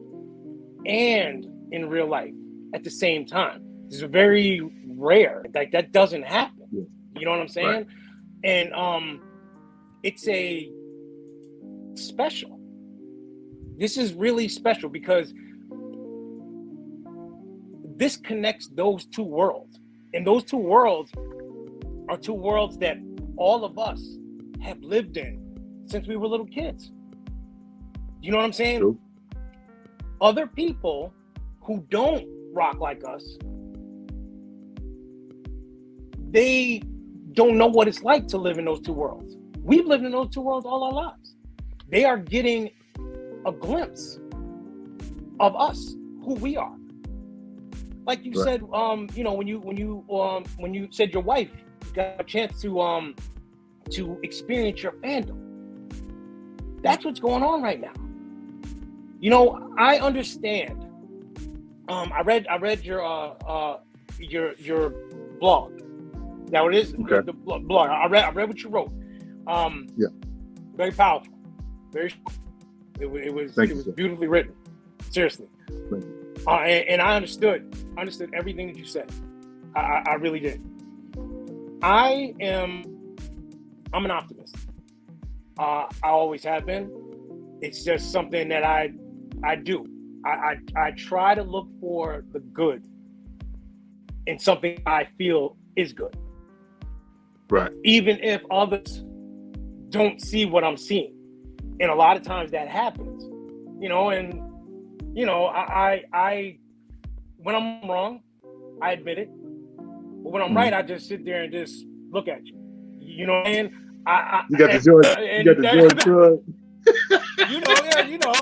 and in real life at the same time. It's very rare. Like, that doesn't happen. Yeah. You know what I'm saying? Right. And it's a special. This is really special because this connects those two worlds. And those two worlds are two worlds that all of us have lived in since we were little kids. You know what I'm saying? True. Other people who don't rock like us, they don't know what it's like to live in those two worlds. We've lived in those two worlds all our lives. They are getting a glimpse of us, who we are. Like you said, you know, when you said your wife got a chance to experience your fandom. That's what's going on right now. You know, I understand. I read your blog. Now it is the blog. I read what you wrote. Yeah. Very powerful. Very. It was beautifully written. Seriously. And I understood everything that you said. I really did. I'm an optimist. I always have been. It's just something that I do. I try to look for the good in something I feel is good. Right. Even if others don't see what I'm seeing. And a lot of times that happens. You know, and you know, I when I'm wrong, I admit it. But when I'm right, I just sit there and just look at you. You know what I mean? You got the George Floyd. You know, yeah, you know,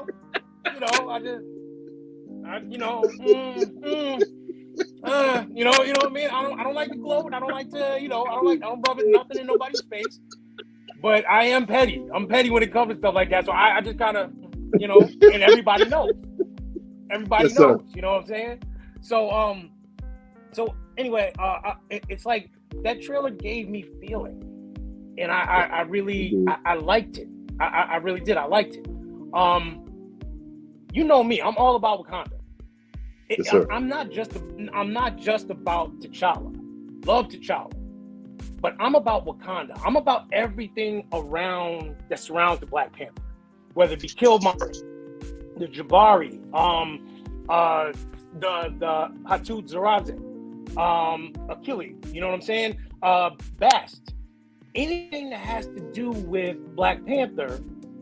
you know what I mean? I don't like to gloat. I don't like to, you know, I don't rub it nothing in nobody's face. But I am petty. I'm petty when it comes to stuff like that. So I just kind of, you know, and everybody knows. Everybody knows. Sir. You know what I'm saying? So anyway, it's like that trailer gave me feeling, and I really I liked it. I really did. I liked it. You know me. I'm all about Wakanda. Yes, sir. I'm not just about T'Challa. Love T'Challa, but I'm about Wakanda. I'm about everything around that surrounds the Black Panther, whether it be Killmonger, the Jabari, the Hatud Zaraze, Achilles, you know what I'm saying? Bast. Anything that has to do with Black Panther,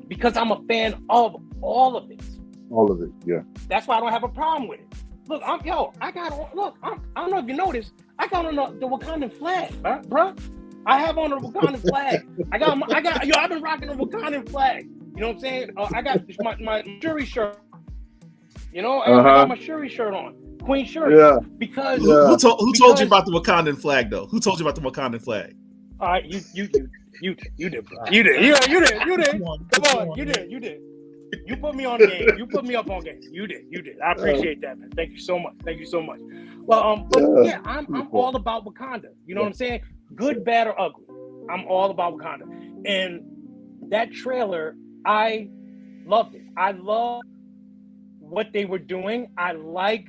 because I'm a fan of all of it. All of it, yeah. That's why I don't have a problem with it. Look, I don't know if you noticed, I got on the Wakandan flag, bruh. I have on the Wakandan flag. I've been rocking the Wakandan flag. You know what I'm saying? I got my Shuri shirt. You know, I got my Shuri shirt on. Queen Shuri. Yeah. Because who told you about the Wakandan flag though? Who told you about the Wakandan flag? All right, you did, bro. You did. Come on, you did. You put me on game. You put me up on game. You did. I appreciate that, man. Thank you so much. Well, but yeah, I'm all about Wakanda. You know what I'm saying? Good, bad, or ugly. I'm all about Wakanda. And that trailer, I loved it. I love what they were doing. I like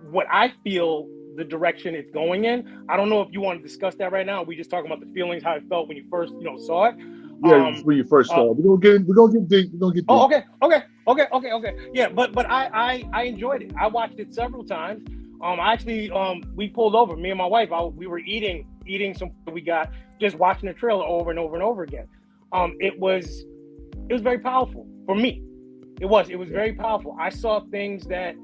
what I feel the direction it's going in. I don't know if you want to discuss that right now. We just talking about the feelings, how it felt when you first, saw it. Yeah, when you first saw it. We're gonna get deep. Oh, okay. Yeah, but I enjoyed it. I watched it several times. We pulled over. Me and my wife. We were eating some. We got just watching the trailer over and over and over again. It was very powerful for me. It was very powerful. I saw things that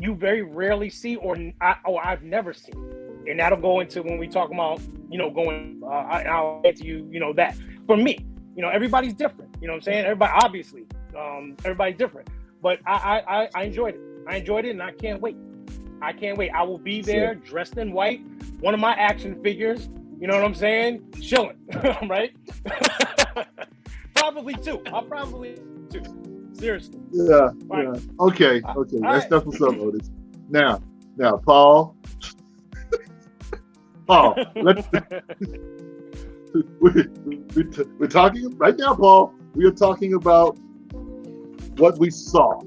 you very rarely see, or I've never seen, and that'll go into when we talk about going. I'll get to that. For me, You know, everybody's different. You know what I'm saying? Everybody, obviously, everybody's different. But I enjoyed it. I enjoyed it, and I can't wait. I can't wait. I will be there dressed in white, one of my action figures. You know what I'm saying? Chilling, right? Probably two. I'll probably two. Seriously. Yeah. Right. Yeah. Okay. That's what's up, Otis. Now, Paul. Paul, we're talking right now, Paul. We are talking about what we saw,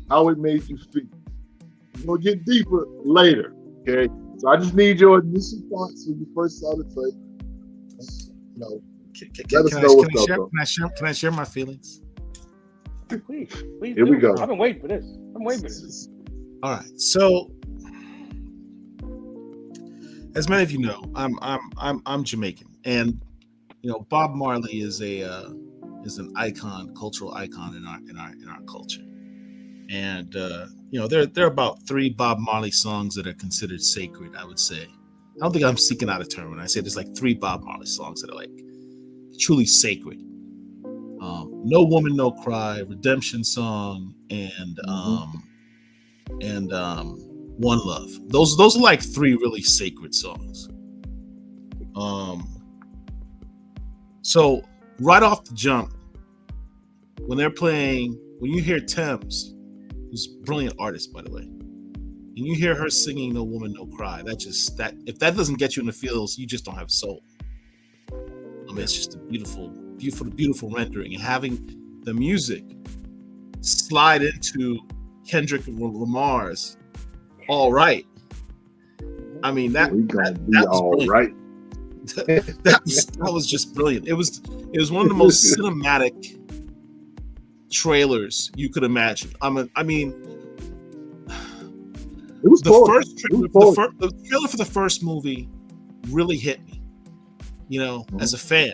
how it made you feel. We'll get deeper later, okay? So I just need your initial thoughts when you first saw the trailer. Let us know what's up, though. Can I share my feelings? Please. Here we go. I've been waiting for this. All right. So, as many of you know, I'm Jamaican, and Bob Marley is an icon, cultural icon in our culture. And there are about 3 Bob Marley songs that are considered sacred, I would say. I don't think I'm seeking out a term when I say there's like 3 Bob Marley songs that are like truly sacred. No Woman, No Cry, Redemption Song, and One Love. Those are like 3 really sacred songs. So right off the jump, when you hear Thames, who's a brilliant artist, by the way, and you hear her singing No Woman, No Cry, if that doesn't get you in the feels, you just don't have soul. I mean, it's just a beautiful rendering, and having the music slide into Kendrick Lamar's All Right. I mean, that was all right. that was just brilliant. It was one of the most cinematic trailers you could imagine. I mean, it was the trailer for the first movie really hit me, as a fan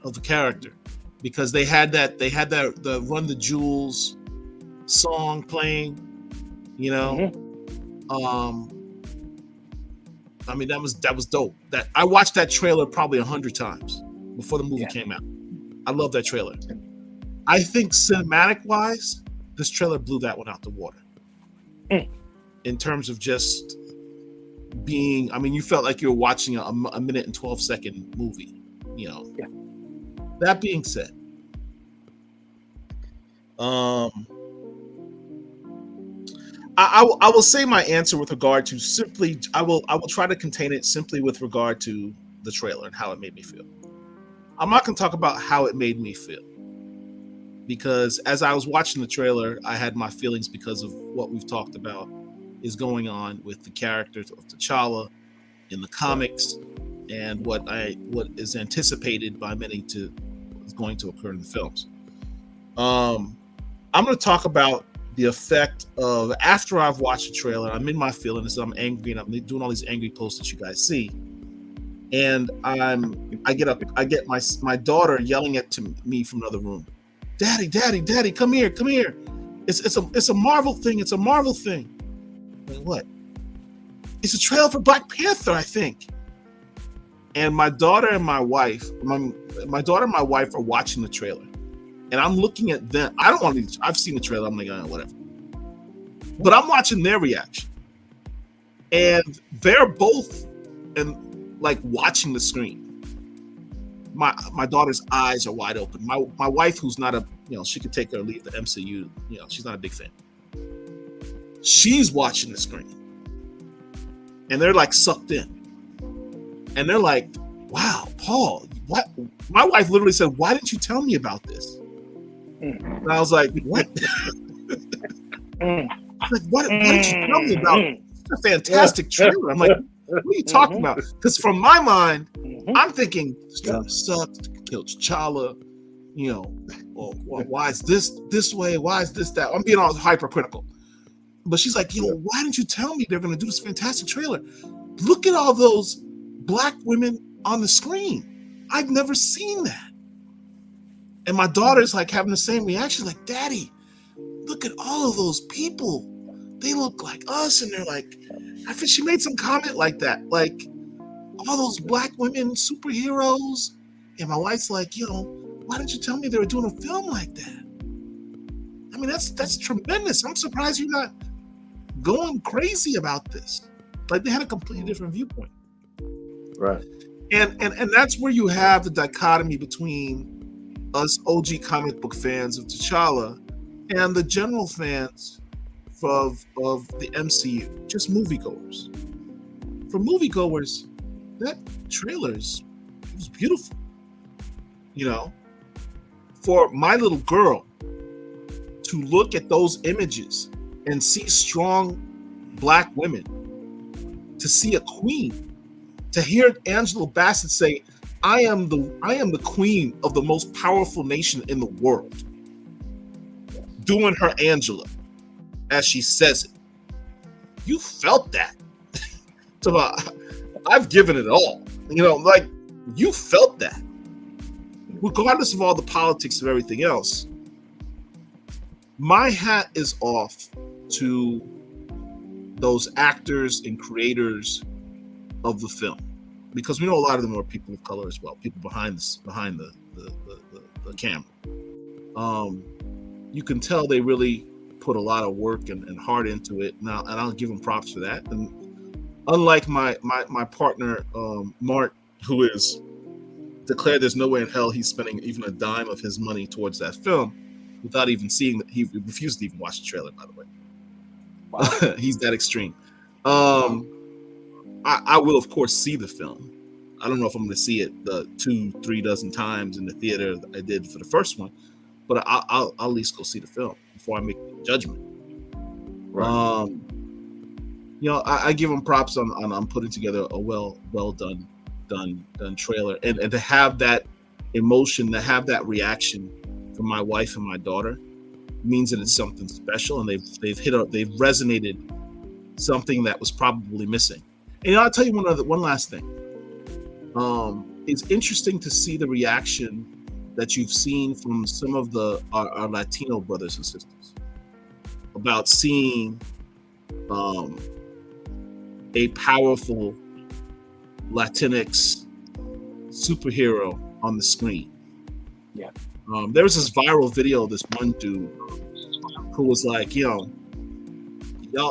of the character, because they had the Run the Jewels song playing, I mean, that was dope. That I watched that trailer probably 100 times before the movie came out. I love that trailer. I think cinematic wise, this trailer blew that one out the water. In terms of just being, I mean, you felt like you were watching a minute and 12-second movie. That being said, I will say my answer with regard to simply, I will try to contain it simply with regard to the trailer and how it made me feel. I'm not going to talk about how it made me feel, because as I was watching the trailer, I had my feelings because of what we've talked about is going on with the characters of T'Challa in the comics, and what is anticipated by many is going to occur in the films. I'm going to talk about the effect of, after I've watched the trailer, I'm in my feelings, I'm angry, and I'm doing all these angry posts that you guys see, and I get my daughter yelling to me from another room, Daddy, come here. It's a Marvel thing. It's a Marvel thing. Like, what? It's a trailer for Black Panther, I think. And my daughter and my wife are watching the trailer. And I'm looking at them. I don't want to. I've seen the trailer. I'm like, whatever. But I'm watching their reaction, and they're both watching the screen. My daughter's eyes are wide open. My wife, who's not she could take or leave the MCU. She's not a big fan. She's watching the screen, and they're like sucked in, and they're like, "Wow, Paul, what?" My wife literally said, "Why didn't you tell me about this?" And I was like, "What?" Like, what did you tell me about? It's a fantastic trailer. I'm like, what are you talking about? Because from my mind, I'm thinking, this trailer sucks, kill T'Challa, or why is this way? Why is this that? I'm being all hypercritical. But she's like, why didn't you tell me they're going to do this fantastic trailer? Look at all those Black women on the screen. I've never seen that. And my daughter's like having the same reaction, like, Daddy, look at all of those people. They look like us. And they're like, I think she made some comment like that, like all those Black women superheroes. And my wife's like, Why didn't you tell me they were doing a film like that? I mean, that's tremendous. I'm surprised you're not going crazy about this. Like, they had a completely different viewpoint. Right. And that's where you have the dichotomy between us OG comic book fans of T'Challa and the general fans of the MCU, just moviegoers. For moviegoers, that trailer was beautiful. You know, for my little girl to look at those images and see strong Black women, to see a queen, to hear Angela Bassett say, I am the queen of the most powerful nation in the world, doing her Angela as she says it. You felt that. So I've given it all. You know, like, you felt that. Regardless of all the politics of everything else, my hat is off to those actors and creators of the film, because we know a lot of them are people of color as well, people behind the camera. You can tell they really put a lot of work and heart into it. Now, and I'll give them props for that. And unlike my partner, Mart, who is declared there's no way in hell he's spending even a dime of his money towards that film without even seeing that. He refused to even watch the trailer, by the way. Wow. He's that extreme. I will, of course, see the film. I don't know if I'm going to see it the 2-3 dozen times in the theater that I did for the first one, but I'll at least go see the film before I make a judgment. Right. You know, I give him props on putting together a well done trailer, and to have that emotion, to have that reaction from my wife and my daughter means that it's something special, and they've resonated something that was probably missing. And I'll tell you one last thing. It's interesting to see the reaction that you've seen from some of our Latino brothers and sisters about seeing a powerful Latinx superhero on the screen. Yeah. There was this viral video of this one dude who was like, you know,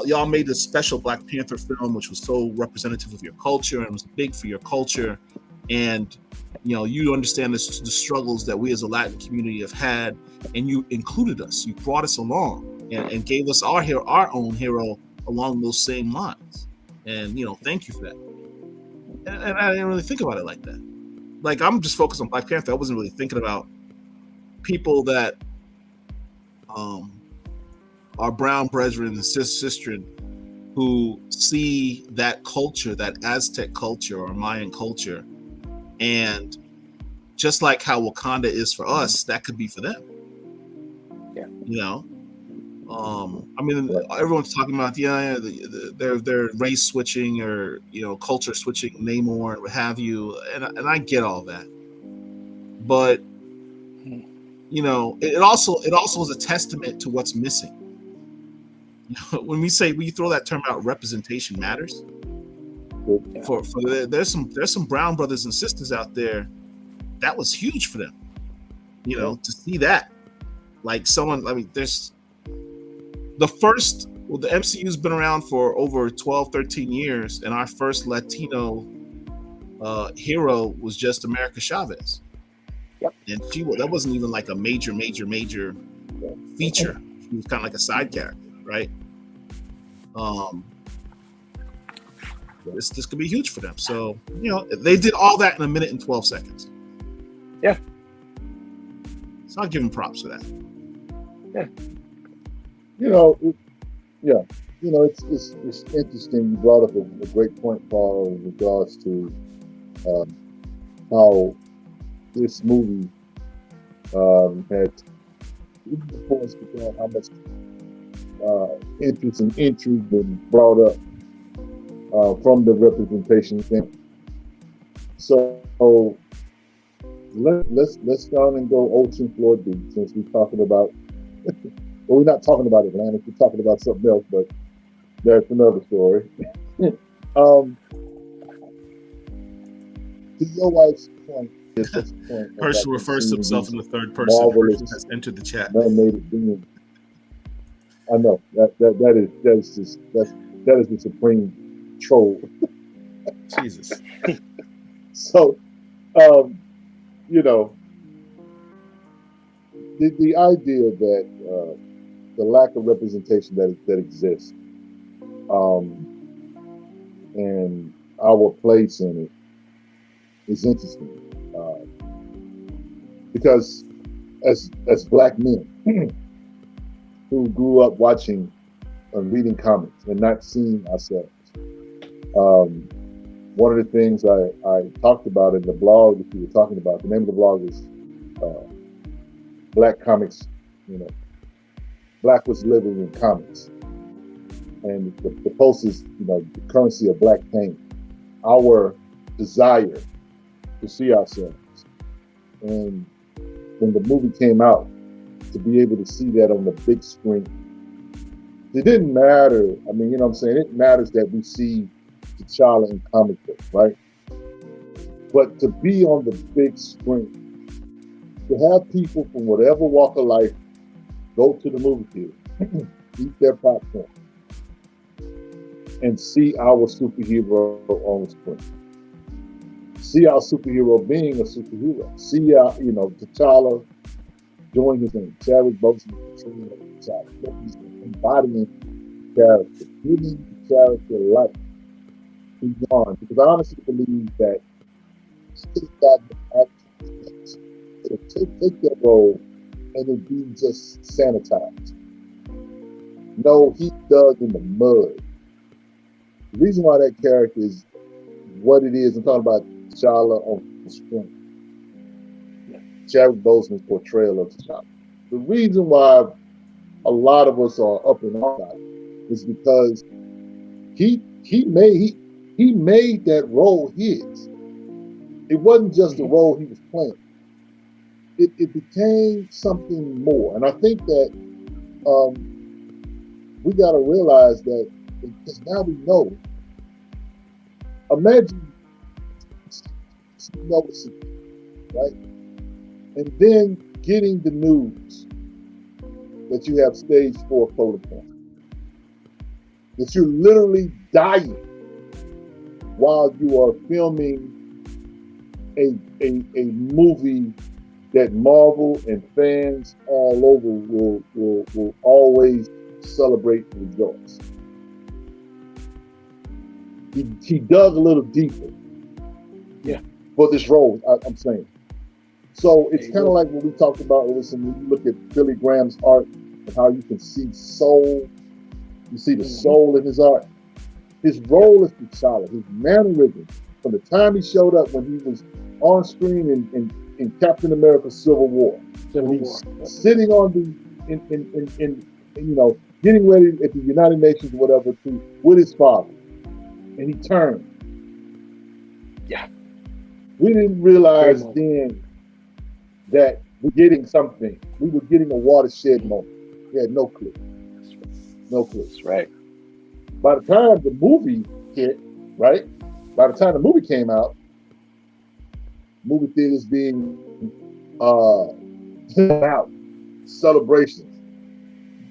y'all made this special Black Panther film, which was so representative of your culture and was big for your culture. And, you know, you understand the struggles that we as a Latin community have had, and you included us. You brought us along and gave us our own hero along those same lines. And, you know, thank you for that. And I didn't really think about it like that. Like, I'm just focused on Black Panther. I wasn't really thinking about people that our brown brethren and sistren who see that culture, that Aztec culture or Mayan culture, and just like how Wakanda is for us, that could be for them. Yeah. You know, I mean, everyone's talking about they're race switching or, you know, culture switching, Namor and what have you, and I get all that, but you know, it also is a testament to what's missing. You know, when we throw that term out, representation matters. For there's some brown brothers and sisters out there that was huge for them. You know, to see that, like someone, I mean, there's the MCU's been around for over 12-13 years, and our first Latino hero was just America Chavez. Yep. And that wasn't even like a major feature. She was kind of like a side character, right? This could be huge for them. So, you know, they did all that in 1 minute and 12 seconds. Yeah. So I'll give them props for that. Yeah. You know, you know, it's interesting. You brought up a great point, Paul, in regards to how this movie had influenced how much interest and intrigue been brought up from the representation thing. So let's go and go ocean floor deep, since we're talking about well, we're not talking about Atlantis, we're talking about something else, but that's another story. To your wife's point at such a point as Herschel I refers to consume himself these in the third person. marvelous Herschel has entered the chat. melanated beings. I know that is the supreme troll. Jesus. So, you know, the idea that the lack of representation that exists, and our place in it is interesting, because as Black men who grew up watching and reading comics and not seeing ourselves, one of the things I talked about in the blog that you were talking about, the name of the blog is Black Comics, Black was living in comics. And the post is, the currency of Black pain, our desire to see ourselves. And when the movie came out, to be able to see that on the big screen, it didn't matter. I mean, what I'm saying? It matters that we see T'Challa in comic books, right? But to be on the big screen, to have people from whatever walk of life go to the movie theater, eat their popcorn, and see our superhero on the screen. See our superhero being a superhero. See our, T'Challa doing his thing. Chadwick Boseman portraying T'Challa. He's embodying the character, giving the character life beyond. Because I honestly believe that he's got the actors to take that role and it be just sanitized. No, he dug in the mud. The reason why that character is what it is, I'm talking about T'Challa on the screen. Chadwick Boseman's portrayal of T'Challa. The reason why a lot of us are up in arms about it is because he made that role his. It wasn't just a role he was playing. It became something more. And I think that we got to realize that, because now we know. Imagine noticing, right? And then getting the news that you have stage 4 colon cancer, that you're literally dying while you are filming a movie that Marvel and fans all over will always celebrate and rejoice. He dug a little deeper, for this role. I'm saying. So it's kind of like what we talked about. Listen, when you look at Billy Graham's art and how you can see soul, you see the soul in his art. His role as T'Challa, his mannerism, from the time he showed up when he was on screen in Captain America: Civil War, sitting on getting ready at the United Nations or whatever with his father, and he turned. Yeah. We didn't realize then that we're getting something. We were getting a watershed moment. We had no clue. No clue. That's right. By the time the movie hit, right? By the time the movie came out, movie theaters being out, celebrations.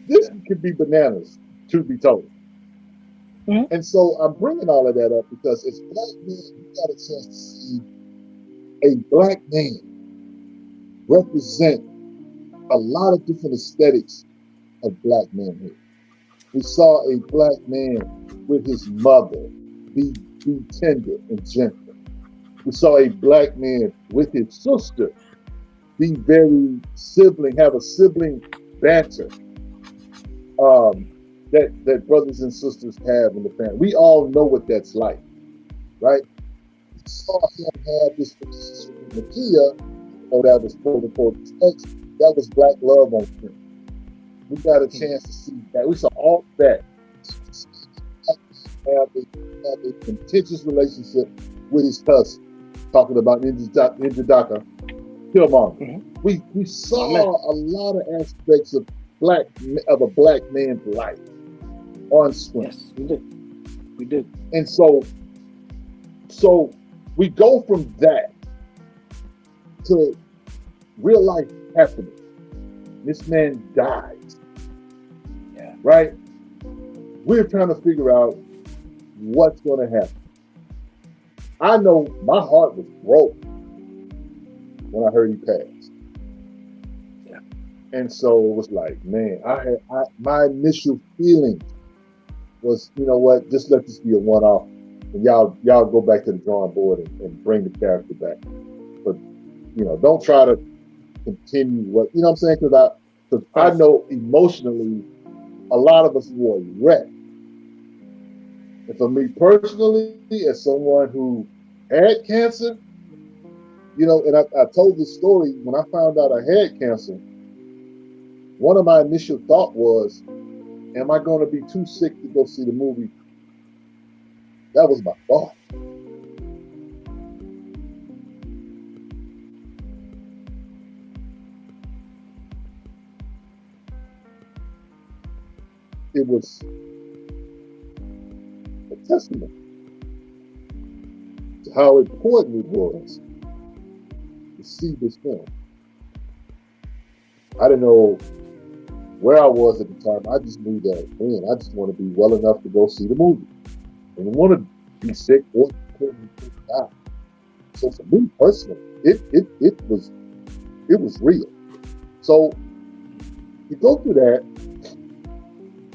This could be bananas, truth be told. Mm-hmm. And so I'm bringing all of that up because as Black men, we got a chance to see a Black man represent a lot of different aesthetics of Black manhood. We saw a Black man with his mother be tender and gentle. We saw a Black man with his sister be very have a sibling banter that brothers and sisters have in the family. We all know what that's like, right? We saw him have this relationship with Nakia, that was quote unquote ex, that was Black love on screen. We got a chance to see that. We saw all that. Have a contentious relationship with his cousin, talking about Ninja Daka, Killmonger. We saw a lot of aspects of a Black man's life on screen. Yes, we did. We did. And so we go from that to real life happening. This man dies. Yeah. Right? We're trying to figure out what's going to happen. I know my heart was broke when I heard he passed. Yeah. And so it was like, man, my initial feeling was, you know what, just let this be a one-off, and y'all go back to the drawing board and bring the character back. But you know, don't try to continue what, you know what I'm saying? Because I know emotionally, a lot of us were wrecked. And for me personally, as someone who had cancer, you know, and I told this story when I found out I had cancer. One of my initial thought was, am I going to be too sick to go see the movie? That was my thought. It was a testament to how important it was to see this film. I didn't know where I was at the time. I just knew that, man, I just want to be well enough to go see the movie. I didn't want to be sick or die. So for me personally, it was real. So you go through that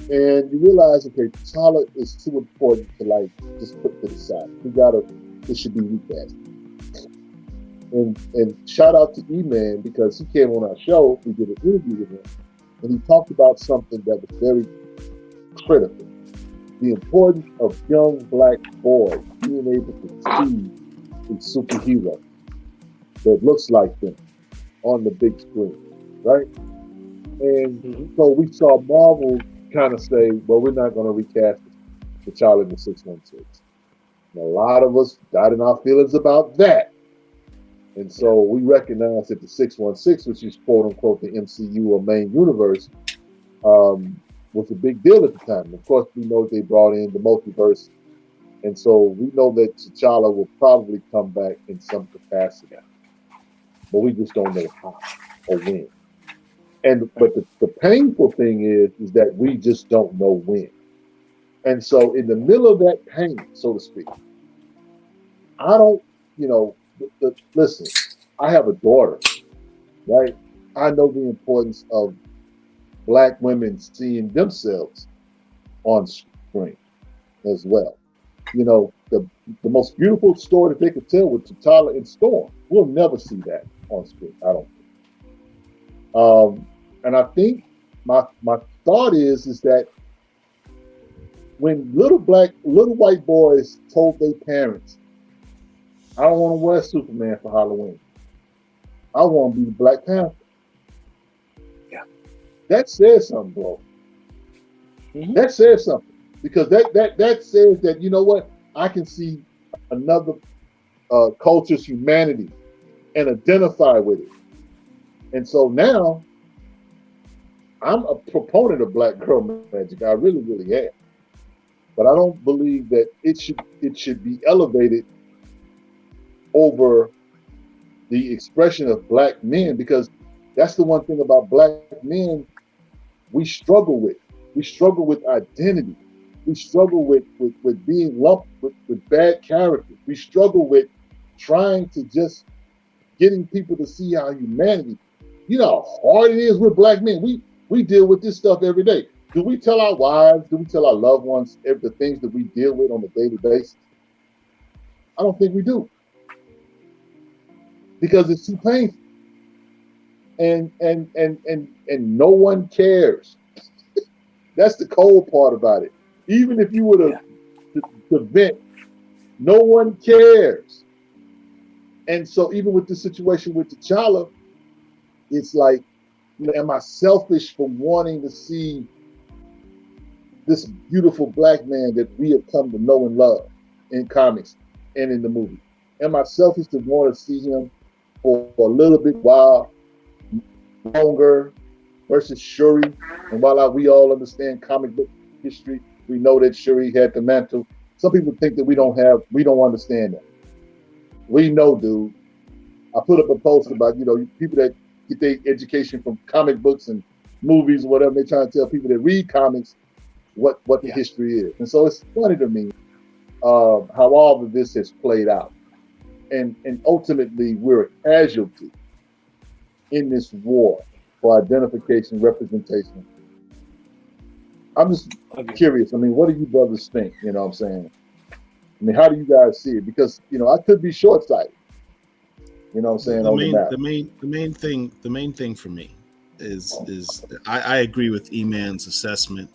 and you realize, okay, T'Challa is too important to like just put to the side. It should be recast. And shout out to E-Man because he came on our show. We did an interview with him, and he talked about something that was very critical: the importance of young black boys being able to see a superhero that looks like them on the big screen, right? And so we saw Marvel kind of say, well, we're not going to recast T'Challa in the 616. And a lot of us got in our feelings about that. And so we recognized that the 616, which is quote unquote the MCU or main universe, was a big deal at the time. Of course, we know they brought in the multiverse. And so we know that T'Challa will probably come back in some capacity. But we just don't know how or when. But the painful thing is that we just don't know when. And so in the middle of that pain, so to speak, I don't, you know, listen, I have a daughter, right? I know the importance of black women seeing themselves on screen as well. You know, the most beautiful story that they could tell with T'Challa and Storm. We'll never see that on screen, I don't think. And I think my thought is that when little white boys told their parents, I don't want to wear Superman for Halloween, I want to be Black Panther. Yeah. That says something, bro. Mm-hmm. That says something. Because that says that, you know what, I can see another culture's humanity and identify with it. And so now I'm a proponent of Black girl magic. I really, really am. But I don't believe that it should be elevated over the expression of Black men, because that's the one thing about Black men we struggle with. We struggle with identity. We struggle with being lumped with bad characters. We struggle with trying to just getting people to see our humanity. You know how hard it is with Black men. We deal with this stuff every day. Do we tell our wives, do we tell our loved ones the things that we deal with on a daily basis? I don't think we do. Because it's too painful. And no one cares. That's the cold part about it. Even if you were to vent, no one cares. And so even with the situation with T'Challa, it's like, am I selfish for wanting to see this beautiful Black man that we have come to know and love in comics and in the movie? Am I selfish to want to see him for a little bit while longer versus Shuri? And while we all understand comic book history, we know that Shuri had the mantle. Some people think that we don't understand that. We know, dude. I put up a post about, people that get their education from comic books and movies or whatever. They try to tell people that read comics what the history is. And so it's funny to me how all of this has played out. And ultimately, we're a casualty in this war for identification, representation. I'm just curious. I mean, what do you brothers think? You know what I'm saying? I mean, how do you guys see it? Because, I could be short-sighted. You know what I'm saying? The main thing for me is I agree with E-Man's assessment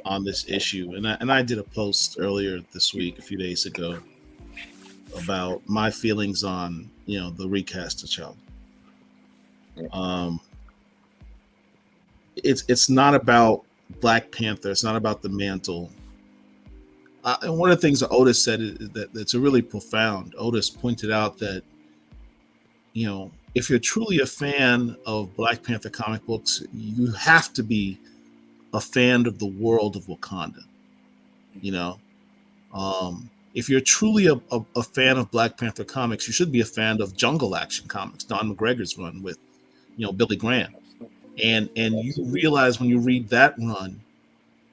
on this issue. And I did a post earlier this week, a few days ago, about my feelings on, the recast of T'Challa. It's not about Black Panther. It's not about the mantle. And one of the things that Otis said that's really profound. Otis pointed out that, if you're truly a fan of Black Panther comic books, you have to be a fan of the world of Wakanda. If you're truly a fan of Black Panther comics, you should be a fan of Jungle Action comics, Don McGregor's run with, Billy Graham. And you realize when you read that run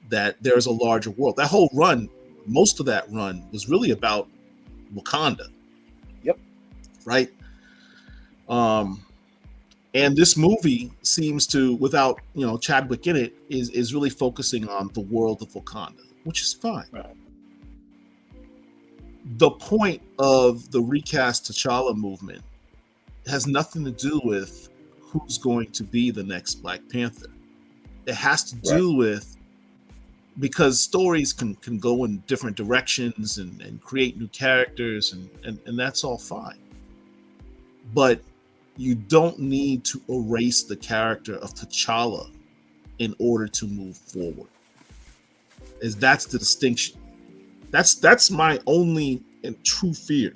that there's a larger world. That whole run, most of that run was really about Wakanda. Yep. Right. And this movie seems to, without Chadwick in it, is really focusing on the world of Wakanda, which is fine. Right. The point of the recast T'Challa movement has nothing to do with who's going to be the next Black Panther. It has to do with, because stories can go in different directions and create new characters, and that's all fine. But you don't need to erase the character of T'Challa in order to move forward. That's the distinction. That's my only and true fear,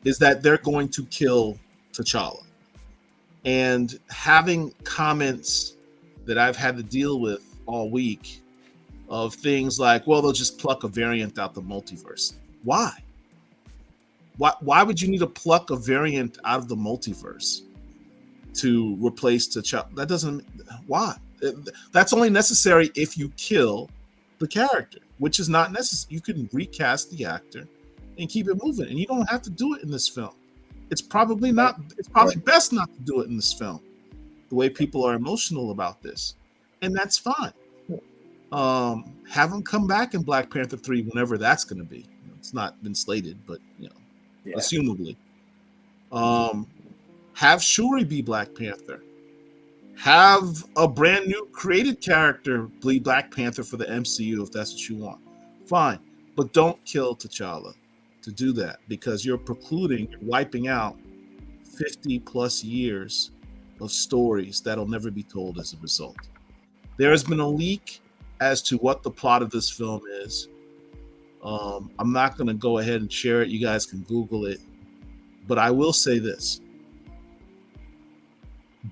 is that they're going to kill T'Challa. And having comments that I've had to deal with all week of things like, well, they'll just pluck a variant out the multiverse. Why? Why would you need to pluck a variant out of the multiverse to replace T'Challa? That doesn't. Why? That's only necessary if you kill the character, which is not necessary. You can recast the actor and keep it moving, and you don't have to do it in this film. It's probably not. It's probably best not to do it in this film, the way people are emotional about this, and that's fine. Have them come back in Black Panther 3 whenever that's going to be. It's not been slated, but assumably. Have Shuri be Black Panther. Have a brand new created character be Black Panther for the MCU if that's what you want. Fine, but don't kill T'Challa to do that, because you're wiping out 50 plus years of stories that'll never be told as a result. There has been a leak as to what the plot of this film is. I'm not going to go ahead and share it. You guys can Google it. But I will say this.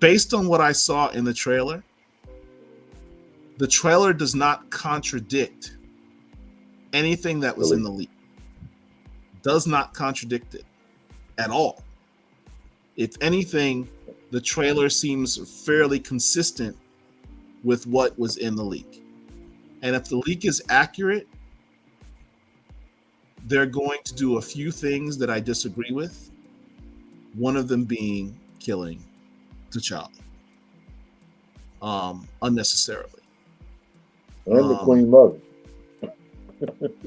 Based on what I saw in the trailer does not contradict anything that was in the leak. Does not contradict it at all. If anything, the trailer seems fairly consistent with what was in the leak. And if the leak is accurate, they're going to do a few things that I disagree with. One of them being killing T'Challa unnecessarily. And the Queen Mother.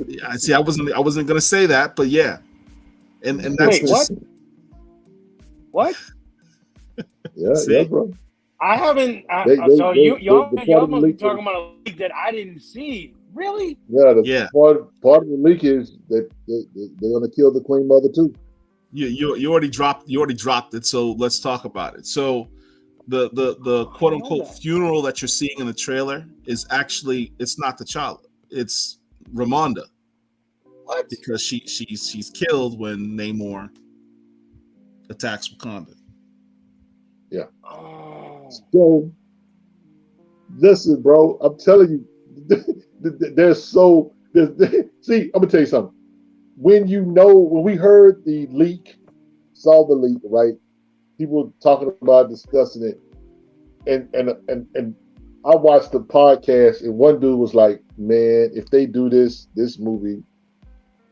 Yeah, see, I wasn't gonna say that, but yeah. And that's wait, just what? Yeah, bro. I haven't. So y'all must be talking about a leak that I didn't see. Really? Yeah. Part of the leak is that they're gonna kill the Queen Mother too. You already dropped it, so let's talk about it. So the quote unquote funeral that you're seeing in the trailer is actually, it's not T'Challa, it's Ramonda. What? Because she's killed when Namor attacks Wakanda. Yeah. So listen, bro, I'm telling you, see, I'm gonna tell you something. When we heard the leak saw the leak, right? People talking about discussing it, and I watched the podcast, and one dude was like, "Man, if they do this, this movie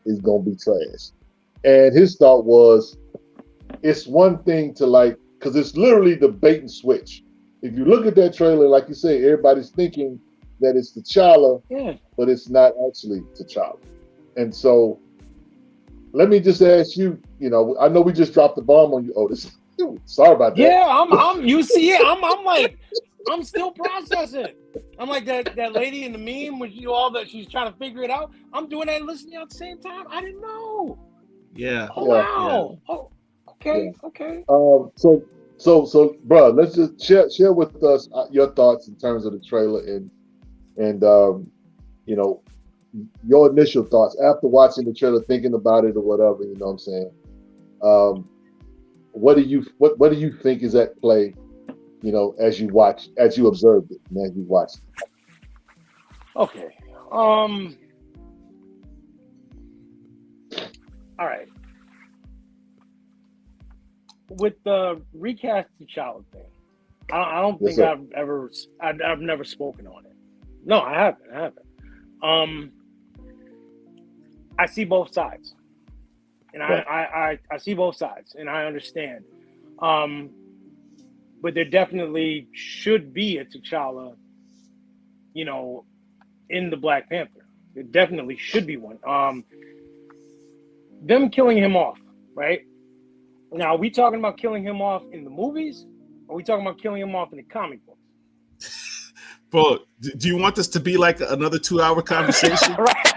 is gonna be trash." And his thought was, it's one thing to like, because it's literally the bait and switch. If you look at that trailer, like you say, everybody's thinking that it's T'Challa, but it's not actually T'Challa. And so, let me just ask you. You know, I know we just dropped the bomb on you, Otis. Sorry about that. Yeah, I'm. You see it? I'm like, I'm still processing. I'm like that lady in the meme when you all that she's trying to figure it out. I'm doing that and listening at the same time. I didn't know. Yeah. Oh wow. Yeah. Oh, okay. Yeah. Okay. So, bro, let's just share with us your thoughts in terms of the trailer and you know, your initial thoughts after watching the trailer, thinking about it or whatever. You know what I'm saying? What do you think is at play? You know, as you observed it, and as you watched it. Okay. All right. With the recast T'Challa thing, I don't think I've never spoken on it. No, I haven't. I see both sides, and I see both sides, and I understand. But there definitely should be a T'Challa, you know, in the Black Panther. There definitely should be one. Them killing him off, right? Now, are we talking about killing him off in the movies? Or are we talking about killing him off in the comic books? Bro, do you want this to be like another 2-hour conversation? Right.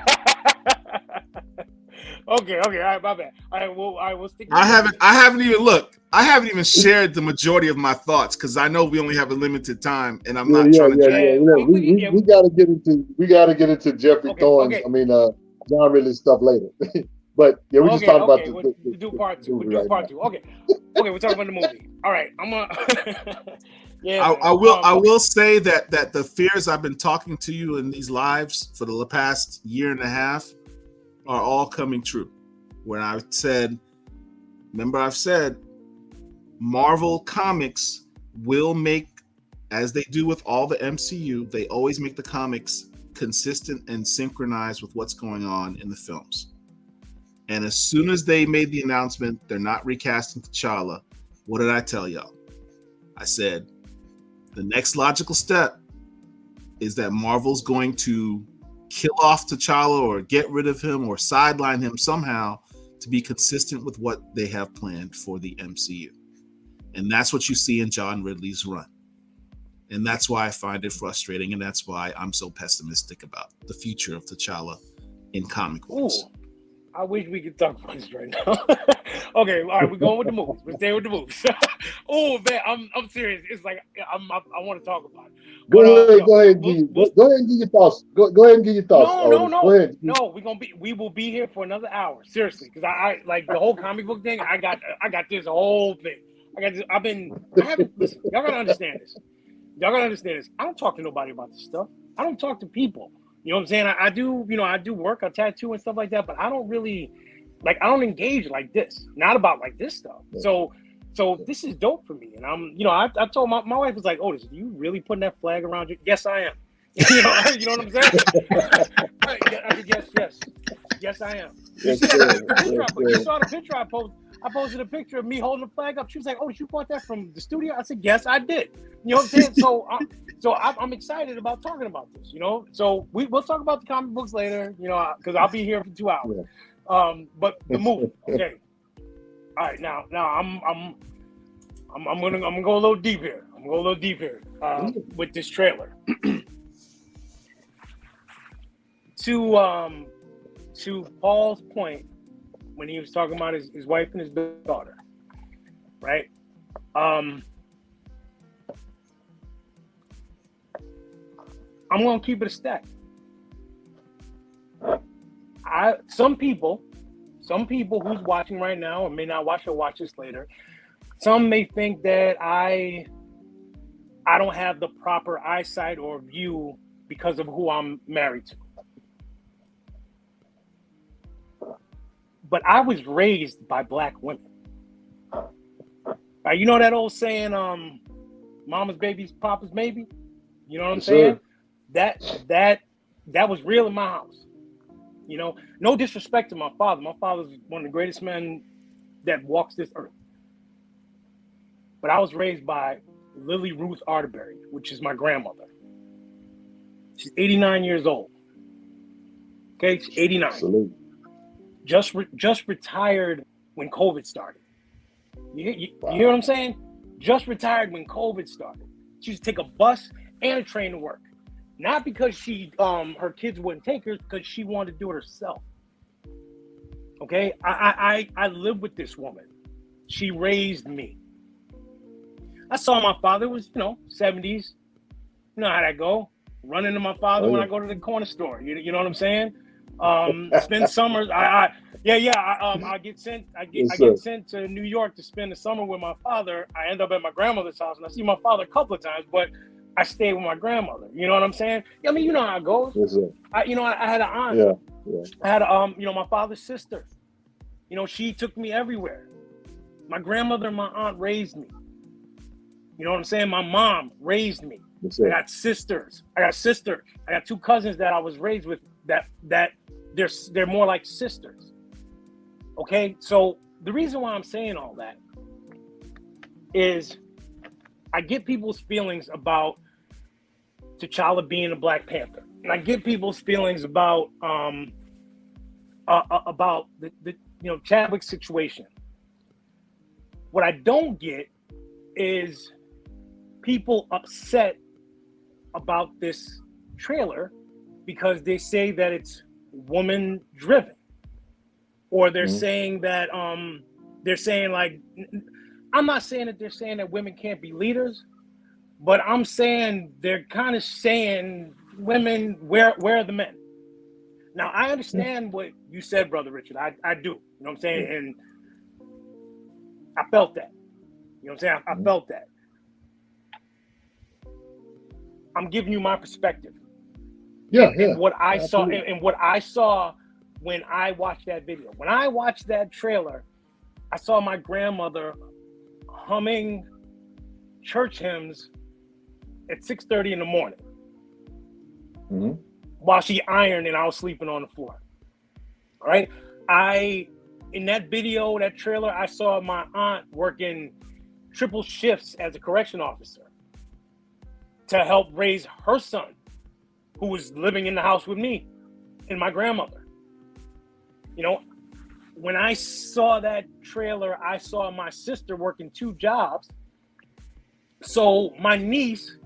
Okay, all right, my bad. All right, we'll stick. I haven't even shared the majority of my thoughts because I know we only have a limited time, and I'm not trying to. We gotta get into Jeffrey Thorne's. Okay. I mean, John Ridley's stuff later. But yeah, we just talking about we'll do part two. We'll do part two. Okay, we're talking about the movie. All right, I'm gonna. Yeah, I will say that the fears I've been talking to you in these lives for the past year and a half are all coming true. When I've said Marvel Comics will make, as they do with all the MCU, they always make the comics consistent and synchronized with what's going on in the films. And as soon as they made the announcement they're not recasting T'Challa, what did I tell y'all? I said, the next logical step is that Marvel's going to kill off T'Challa or get rid of him or sideline him somehow to be consistent with what they have planned for the MCU. And that's what you see in John Ridley's run. And that's why I find it frustrating, and that's why I'm so pessimistic about the future of T'Challa in comic books. I wish we could talk about this right now. Okay, all right, we're going with the movies. We're staying with the movies. Oh man, I'm serious. It's like I want to talk about it. Go ahead and give your thoughts. Go ahead and give your thoughts. No. Go ahead. No, we will be here for another hour. Seriously, because I like the whole comic book thing. I got this whole thing. Listen, y'all gotta understand this. I don't talk to nobody about this stuff. I don't talk to people. You know what I'm saying? I do work, I tattoo and stuff like that, but I don't really, I don't engage like this. Not about like this stuff. Yeah. So this is dope for me. And I told my wife was like, "Oh, are you really putting that flag around you?" Yes, I am. You know what I'm saying? I said, yes, I am. You saw the picture I posted. I posted a picture of me holding the flag up. She was like, "Oh, did you bought that from the studio?" I said, "Yes, I did." You know what I'm saying? So I'm excited about talking about this. You know, so we'll talk about the comic books later. You know, because I'll be here for 2 hours. Yeah. But the movie, okay. All right, now I'm gonna go a little deep here. With this trailer. To Paul's point, when he was talking about his wife and his daughter, right? I'm gonna keep it a stack. Some people who's watching right now or may not watch this later, some may think that I don't have the proper eyesight or view because of who I'm married to. But I was raised by Black women. You know that old saying, "Mama's baby's Papa's maybe." You know what I'm Yes, saying? sir. That was real in my house. You know, no disrespect to my father. My father's one of the greatest men that walks this earth. But I was raised by Lily Ruth Arterberry, which is my grandmother. She's 89 years old. Okay, she's 89. Absolutely. Just retired when COVID started. You Wow. hear what I'm saying? Just retired when COVID started. She used to take a bus and a train to work. Not because her kids wouldn't take her, because she wanted to do it herself. Okay, I live with this woman. She raised me. I saw my father was, 70s. You know how that go. Run into my father when I go to the corner store. You know what I'm saying? Spend summers. I get sent. I get sent to New York to spend the summer with my father. I end up at my grandmother's house, and I see my father a couple of times, but I stayed with my grandmother. You know what I'm saying? I mean, you know how it goes. Yes, sir. I had an aunt. Yeah. I had my father's sister. She took me everywhere. My grandmother and my aunt raised me. You know what I'm saying? My mom raised me. Yes, I got sisters. I got two cousins that I was raised with that they're more like sisters. Okay? So the reason why I'm saying all that is I get people's feelings about T'Challa being a Black Panther. And I get people's feelings about the Chadwick's situation. What I don't get is people upset about this trailer because they say that it's woman driven, or they're saying that they're saying, like, I'm not saying that they're saying that women can't be leaders, but I'm saying they're kind of saying women, where are the men? Now, I understand what you said, Brother Richard. I do. You know what I'm saying? And I felt that. You know what I'm saying? I felt that. I'm giving you my perspective. And what I saw, and what I saw when I watched that video. When I watched that trailer, I saw my grandmother humming church hymns at 6:30 in the morning while she ironed and I was sleeping on the floor. All right? In that video, that trailer, I saw my aunt working triple shifts as a correction officer to help raise her son, who was living in the house with me and my grandmother. When I saw that trailer, I saw my sister working 2 jobs so my niece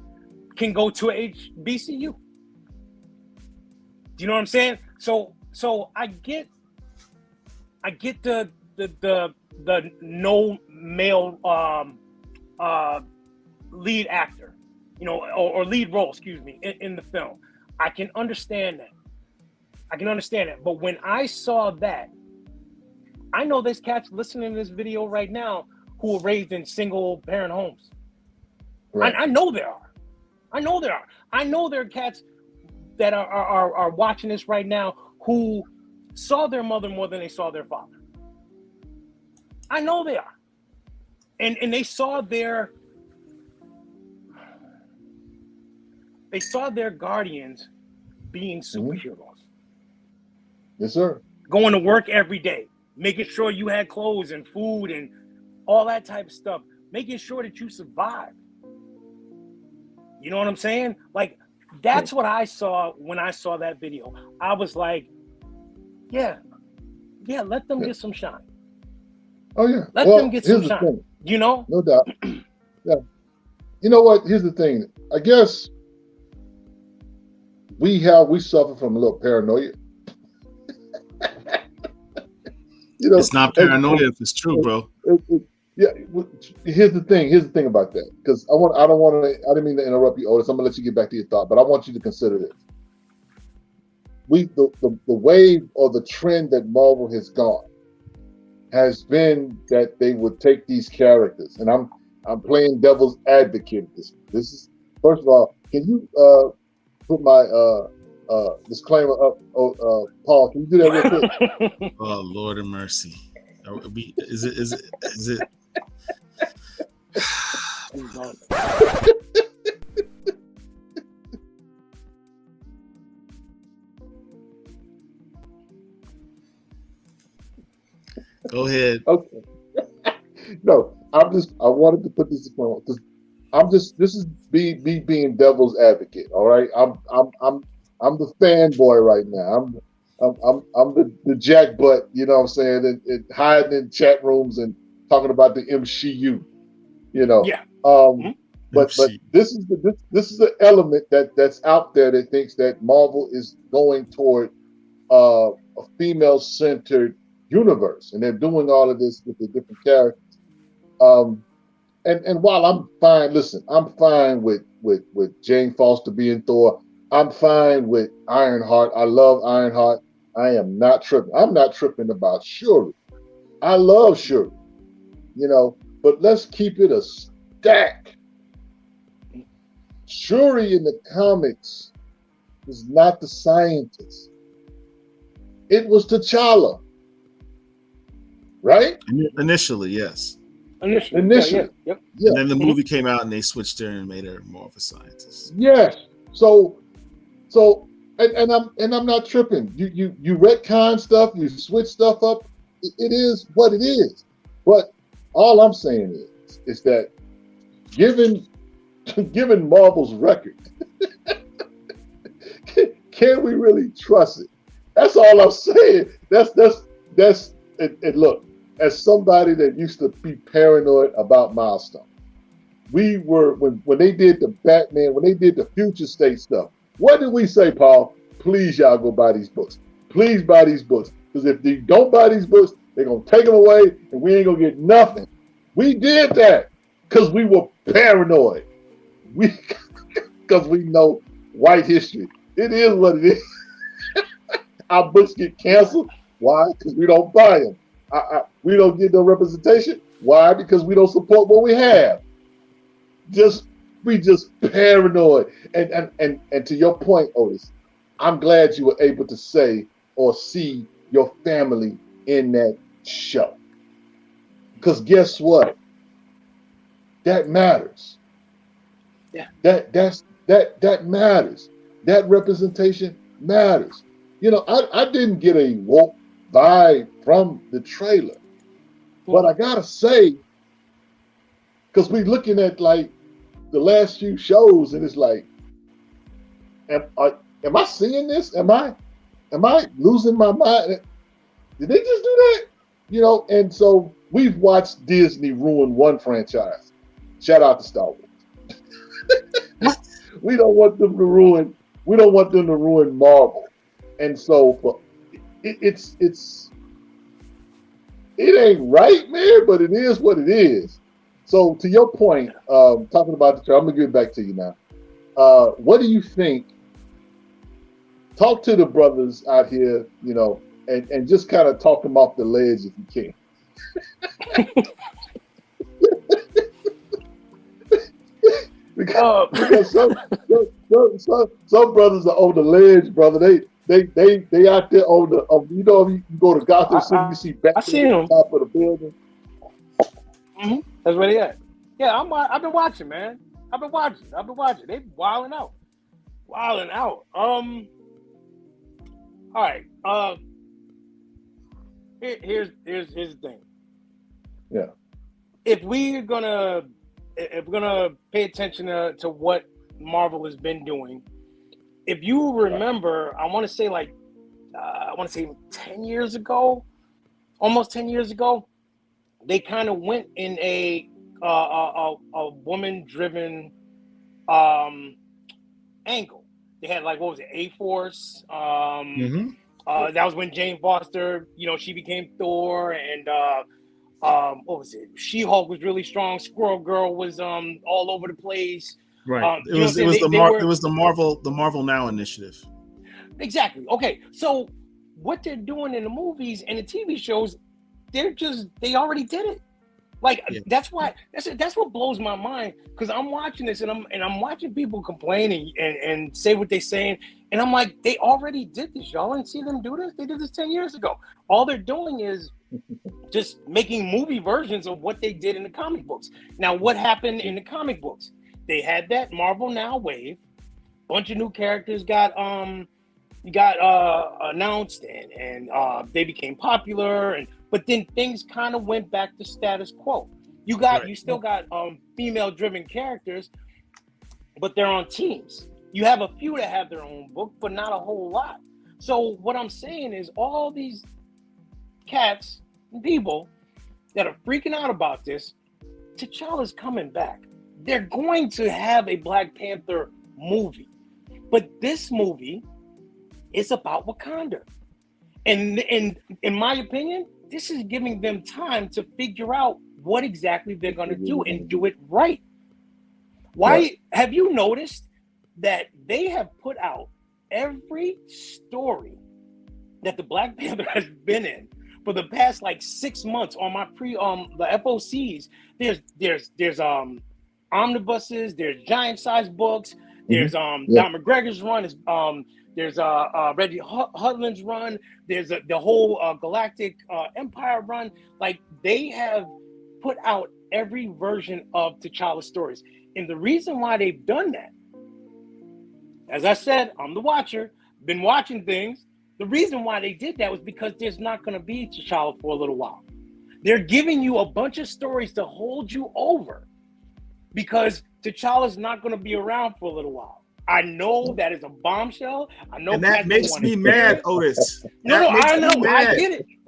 can go to HBCU. Do you know what I'm saying? So I get the no male lead actor, or lead role, in the film. I can understand that. But when I saw that, I know there's cats listening to this video right now who were raised in single parent homes. Right. I know there are. I know there are cats that are watching this right now who saw their mother more than they saw their father. I know they are. And they saw their guardians being superheroes. Yes, sir. Going to work every day, making sure you had clothes and food and all that type of stuff, making sure that you survived. You know what I'm saying? Like, that's what I saw when I saw that video. I was like, yeah, let them get some shine. Oh, yeah. Let them get some shine. Thing. No doubt. Yeah. You know what? Here's the thing. I guess we suffer from a little paranoia. It's not paranoia if it's true, bro. Yeah. Here's the thing about that, because I didn't mean to interrupt you, Otis. I'm gonna let you get back to your thought, but I want you to consider this. The wave or the trend that Marvel has gone has been that they would take these characters, and I'm playing devil's advocate. This is, first of all, can you put my disclaimer up? Paul, can you do that real quick? Oh, Lord of mercy. Is it Go ahead. Okay. No, I wanted to put this point because this is me being devil's advocate. All right, I'm the fanboy right now. I'm the jackbutt. You know what I'm saying? And hiding in chat rooms and talking about the MCU. You know. Yeah. But this is the element that's out there that thinks that Marvel is going toward a female centered universe, and they're doing all of this with the different characters. And while I'm fine, listen, I'm fine with Jane Foster being Thor. I'm fine with Ironheart. I love Ironheart. I am not tripping. I'm not tripping about Shuri. I love Shuri, you know, but let's keep it a stack. Shuri in the comics is not the scientist. It was T'Challa, right? Initially, yes. Initially. Yeah. And then the movie came out and they switched her and made her more of a scientist. Yes. So and I'm not tripping. You retcon stuff, you switch stuff up. It is what it is. But all I'm saying is that given Marvel's record, can we really trust it? That's all I'm saying. That's and look, as somebody that used to be paranoid about Milestone, we were when they did the Batman, when they did the future state stuff. What did we say, Paul? Please, y'all go buy these books. Please buy these books. Because if you don't buy these books, they're going to take them away and we ain't going to get nothing. We did that because we were paranoid. Because we know white history. It is what it is. Our books get canceled. Why? Because we don't buy them. We don't get no representation. Why? Because we don't support what we have. We just paranoid. And to your point, Otis, I'm glad you were able to say or see your family in that show. Because guess what? That matters. Yeah. That matters. That representation matters. You know, I didn't get a woke vibe from the trailer. But I gotta say, because we're looking at like the last few shows, and it's like, am I seeing this? Am I losing my mind? Did they just do that? You know, and so we've watched Disney ruin one franchise. Shout out to Star Wars. We don't want them to ruin Marvel. And so it ain't right, man, but it is what it is. So to your point, talking about the show, I'm gonna give it back to you now. What do you think? Talk to the brothers out here, you know, and just kind of talk them off the ledge if you can. because some brothers are on the ledge, brother. They out there on the you know, you go to Gotham City, you see Batman on top of the building. Mm-hmm. That's where they at. Yeah, I've been watching, man. I've been watching. They wilding out. All right. Here's the thing. Yeah. If we're gonna pay attention to what Marvel has been doing, if you remember, I want to say 10 years ago, almost 10 years ago, they kind of went in a woman-driven angle. They had like, what was it, A-Force? That was when Jane Foster, you know, she became Thor, and what was it? She-Hulk was really strong. Squirrel Girl was all over the place. Right. It was the Marvel Now initiative. Exactly. Okay. So what they're doing in the movies and the TV shows, they already did it. Like Yeah. that's what blows my mind, because I'm watching this and I'm watching people complain and say what they're saying, and I'm like, they already did this. Y'all didn't see them do this? They did this 10 years ago. All they're doing is just making movie versions of what they did in the comic books. Now, what happened in the comic books? They had that Marvel Now wave. Bunch of new characters got announced, and they became popular, but then things kind of went back to status quo. You still got female driven characters, but they're on teams. You have a few that have their own book, but not a whole lot. So what I'm saying is, all these cats and people that are freaking out about this, T'Challa's coming back. They're going to have a Black Panther movie, but this movie is about Wakanda. And in my opinion, this is giving them time to figure out what exactly they're going to do and do it right. Why have you noticed that they have put out every story that the Black Panther has been in for the past like 6 months on my the FOCs? There's omnibuses, there's giant size books, there's Don McGregor's run, there's Reggie Hudlin's run, there's the whole Galactic Empire run. Like, they have put out every version of T'Challa's stories. And the reason why they've done that, as I said, I'm the watcher, been watching things. The reason why they did that was because there's not going to be T'Challa for a little while. They're giving you a bunch of stories to hold you over, because T'Challa's not going to be around for a little while. I know that is a bombshell. I know, and that makes me mad, Otis. No, I know.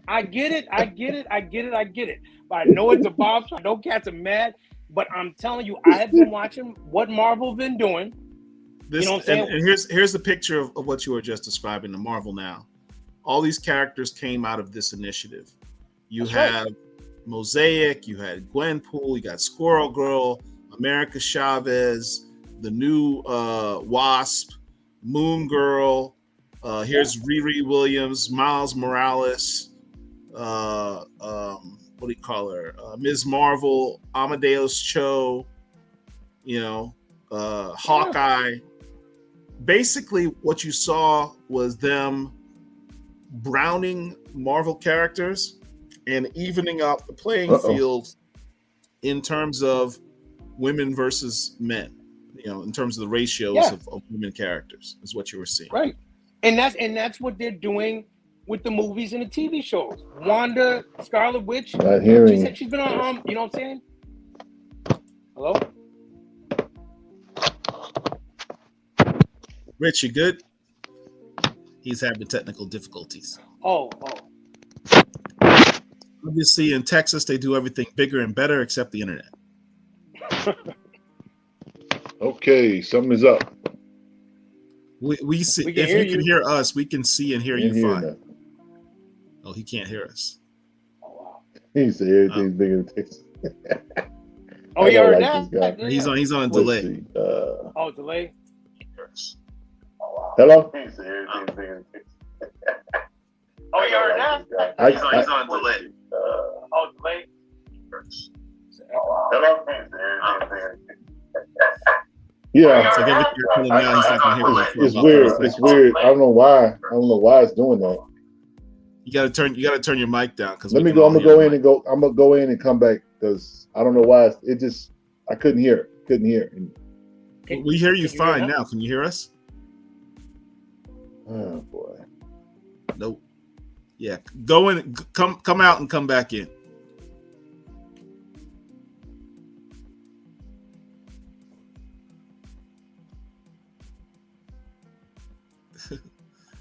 I get it. But I know it's a bombshell. I know cats are mad. But I'm telling you, I have been watching what Marvel been doing. You know what I'm saying? And here's the picture of what you were just describing, the Marvel Now. All these characters came out of this initiative. You have Mosaic, you had Gwenpool, you got Squirrel Girl, America Chavez, the new Wasp, Moon Girl. Here's Riri Williams, Miles Morales. What do you call her? Ms. Marvel, Amadeus Cho. Hawkeye. Basically, what you saw was them browning Marvel characters and evening out the playing field in terms of women versus men. In terms of the ratios of women characters, is what you were seeing. Right. And that's what they're doing with the movies and the TV shows. Wanda, Scarlet Witch, Not hearing. she's been on, you know what I'm saying? Hello? Rich, you good? He's having technical difficulties. Oh. Obviously, in Texas, they do everything bigger and better except the internet. Okay, something is up. We see. If you can hear us, we can see and hear you fine. That. Oh, he can't hear us. Oh, wow. He said everything's bigger than Texas. Oh, you heard that? Yeah. He's on a delay. Delay. Hello? He said everything's bigger than Texas. Oh, you heard that? He's on delay. Delay. Hello? Yeah, so now he's not gonna hear it's weird. It's weird. I don't know why it's doing that. You gotta turn your mic down because I'm gonna go in and come back because I don't know why I couldn't hear. We hear you fine now. Can you hear us? Oh boy. Nope. Yeah. Go in, come out and come back in.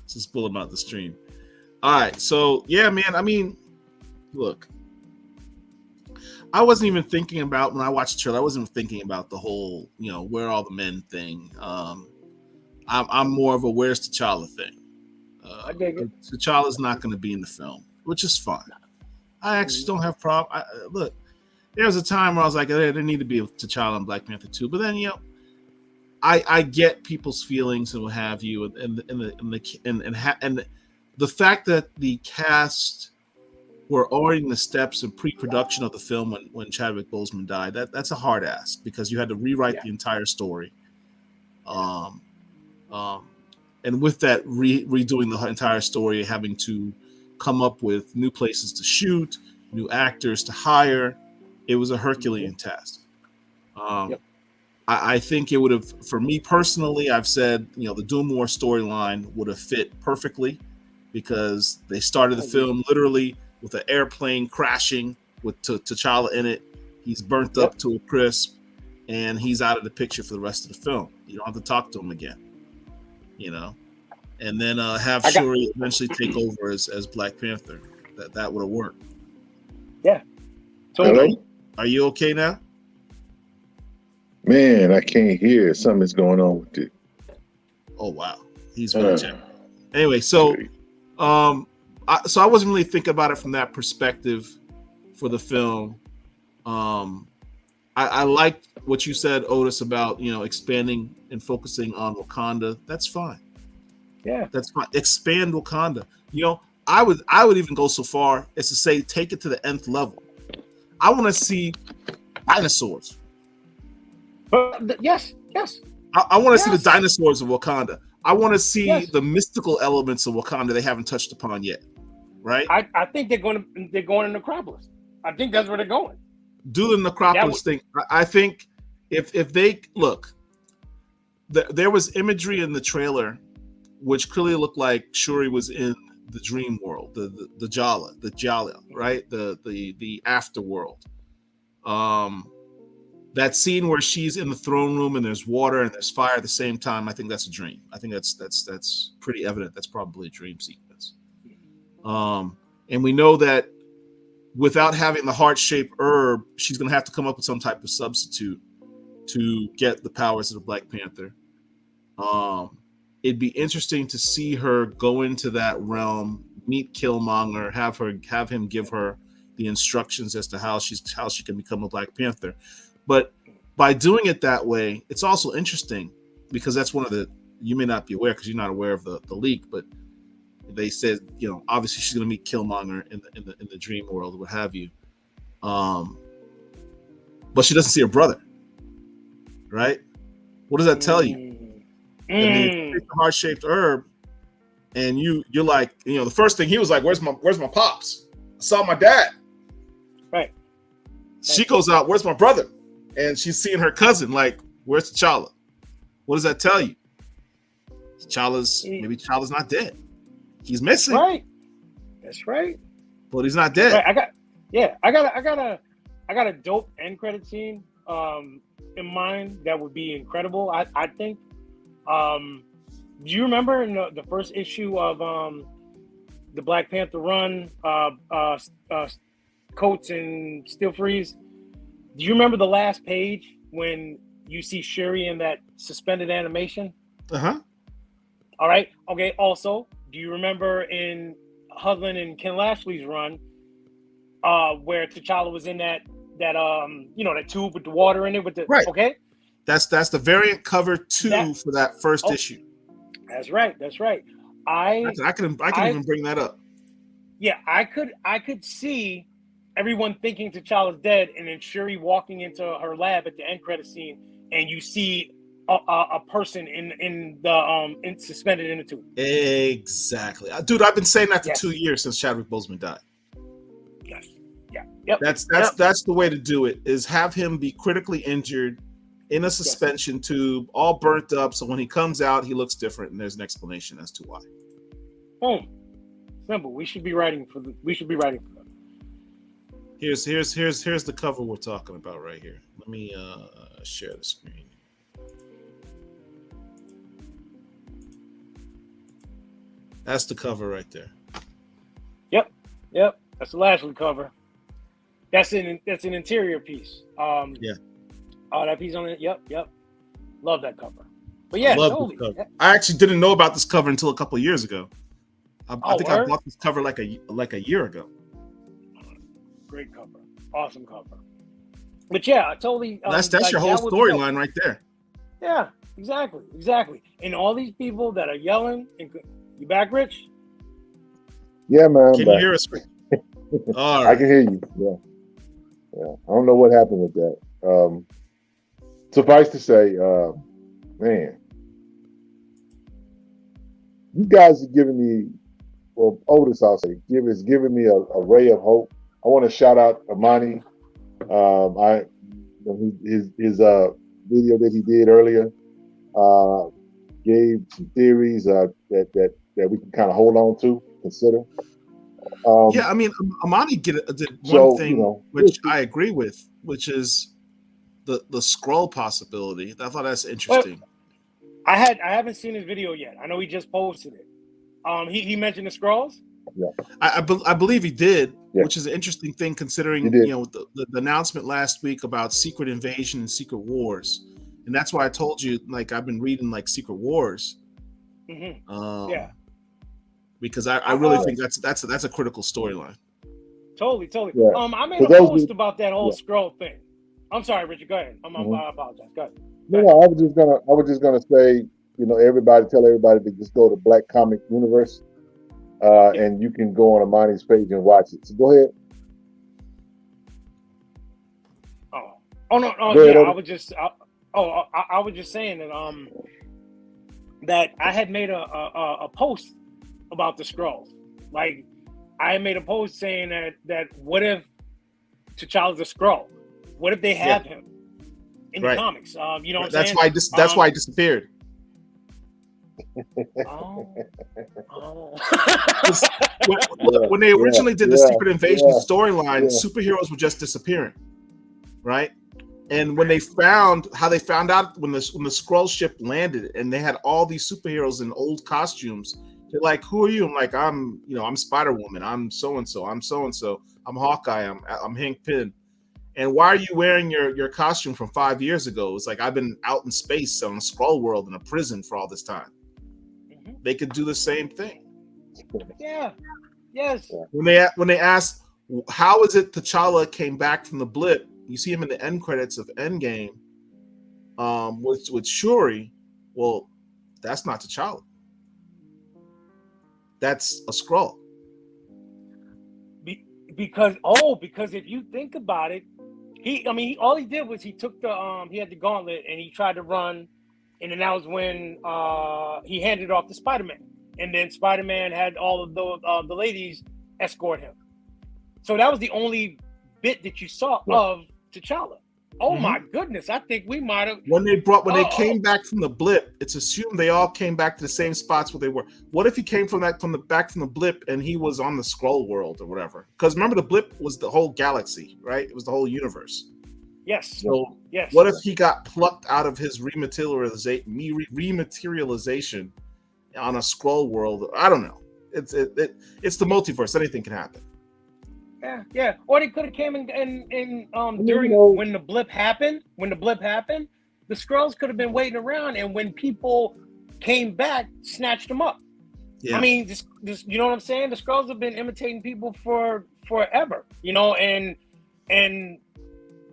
Just pull them out the stream. All right. So yeah, man. I mean, look, I wasn't even thinking about when I watched the trailer. I wasn't thinking about the whole, where are all the men thing. I'm more of a where's T'Challa thing. I dig it. T'Challa's not going to be in the film, which is fine. I actually don't have problem. Look, there was a time where I was like, there need to be a T'Challa in Black Panther 2, but then I get people's feelings and what have you, and the fact that the cast were already in the steps of pre-production of the film when Chadwick Boseman died. That's a hard ask because you had to rewrite the entire story. And with that redoing the entire story, having to come up with new places to shoot, new actors to hire, it was a Herculean task. I think it would have, for me personally, I've said, the Doom War storyline would have fit perfectly because they started the film literally with an airplane crashing with T'Challa in it. He's burnt up to a crisp, and he's out of the picture for the rest of the film. You don't have to talk to him again, and then have Shuri eventually take over as Black Panther. That would have worked. Yeah. Hello? Are you okay now? Man, I can't hear. Something's going on with it. Oh wow, he's very generous. Anyway, so I wasn't really thinking about it from that perspective for the film. I liked what you said, Otis, about expanding and focusing on Wakanda. That's fine. Yeah, that's fine. Expand Wakanda. I would even go so far as to say take it to the nth level. I want to see dinosaurs. Yes. I want to see the dinosaurs of Wakanda. I want to see the mystical elements of Wakanda they haven't touched upon yet. Right? I think they're going to Necropolis. I think that's where they're going. Do the Necropolis thing. I think if they look, there was imagery in the trailer which clearly looked like Shuri was in the dream world, the Jala, right? The afterworld. That scene where she's in the throne room and there's water and there's fire at the same time, I think that's a dream. I think that's pretty evident. That's probably a dream sequence. And we know that without having the heart-shaped herb, she's going to have to come up with some type of substitute to get the powers of the Black Panther. It'd be interesting to see her go into that realm, meet Killmonger, have him give her the instructions as to how she can become a Black Panther. But by doing it that way, it's also interesting because that's one of the, you may not be aware because you're not aware of the leak, but they said, obviously she's going to meet Killmonger in the dream world, or what have you. But she doesn't see her brother, right? What does that tell you? And then you take the heart-shaped herb, and you're like, the first thing he was like, "Where's my pops? I saw my dad." Right. She goes out, "Where's my brother?" And she's seeing her cousin, like, "Where's T'Challa?" What does that tell you? Maybe T'Challa's not dead. He's missing. Right. That's right. But he's not dead. Right. I got a dope end credit scene in mind that would be incredible. I think. Do you remember in the first issue of the Black Panther run, Coates and Steel Freeze? Do you remember the last page when you see Shuri in that suspended animation? Uh-huh. All right. Okay. Also, do you remember in Hudlin and Ken Lashley's run, where T'Challa was in that tube with the water in it with the right? Okay. That's the variant cover 2 for that first issue. That's right. I can even bring that up. Yeah, I could see everyone thinking T'Challa's dead, and then Shuri walking into her lab at the end credit scene, and you see a person in suspended in the tube. Exactly, dude. I've been saying that for 2 years since Chadwick Boseman died. Yes. Yeah. Yep. That's the way to do it. Is have him be critically injured in a suspension tube, all burnt up, so when he comes out, he looks different, and there's an explanation as to why. Boom. Simple. We should be writing for them. Here's the cover we're talking about right here. Let me share the screen. That's the cover right there. Yep. That's the Lashley cover. That's an interior piece. Yeah. Oh, that piece on it. Yep. Love that cover. But yeah, totally. I actually didn't know about this cover until a couple of years ago. I think I bought this cover like a year ago. Great cover. Awesome cover. But yeah, totally. That's your whole storyline right there. Yeah, exactly. And all these people that are yelling, you back, Rich? Yeah, man. Can you hear us? All I right. can hear you. Yeah. I don't know what happened with that. Suffice to say, man, you guys are giving me, well, Otis, I'll say, is giving me a ray of hope. I want to shout out Amani. His video that he did earlier gave some theories that we can kind of hold on to, consider. Yeah, I mean, Amani did one So, thing which I agree with, which is the scroll possibility. I thought that's interesting. I haven't seen his video yet. I know he just posted it. He mentioned the scrolls. Yeah, I believe he did, yeah. which is an interesting thing considering the announcement last week about Secret Invasion and Secret Wars, and that's why I told you like I've been reading like Secret Wars. Mm-hmm. Yeah. Because I really think that's a critical storyline. Totally. Yeah. I made a post about that whole scroll thing. I'm sorry, Richard. Go ahead. I apologize. Go ahead. No, I was just gonna say, tell everybody to just go to Black Comic Universe, and you can go on Amani's page and watch it. So go ahead. Oh no. Go ahead, I was just saying that that I had made a post about the scrolls. Like I made a post saying that what if T'Challa's a scroll? What if they have him in the comics? You know what I'm saying? That's why he disappeared. When they originally did the Secret Invasion storyline, superheroes were just disappearing, right? And when they found out when the Skrull ship landed and they had all these superheroes in old costumes, they're like, "Who are you?" I'm like, "I'm Spider-Woman. I'm so and so. I'm so and so. I'm Hawkeye. I'm Hank Pym." And why are you wearing your costume from 5 years ago? It's like I've been out in space on a Skrull world in a prison for all this time. Mm-hmm. They could do the same thing. Yeah. Yes. When they ask how is it T'Challa came back from the blip, you see him in the end credits of Endgame, with Shuri. Well, that's not T'Challa. That's a Skrull. Because if you think about it, all he did was he took he had the gauntlet and he tried to run, and then that was when he handed it off to Spider-Man, and then Spider-Man had all of the ladies escort him. So that was the only bit that you saw of T'Challa. Oh my goodness! I think we might have. When they came back from the blip, it's assumed they all came back to the same spots where they were. What if he came from the blip and he was on the Skrull world or whatever? Because remember, the blip was the whole galaxy, right? It was the whole universe. Yes. So what if he got plucked out of his rematerialization on a Skrull world? I don't know. It's the multiverse. Anything can happen. Yeah. Or they could have came in during when the blip happened. When the blip happened, the Skrulls could have been waiting around, and when people came back, snatched them up. Yeah. I mean, this you know what I'm saying? The Skrulls have been imitating people for forever, and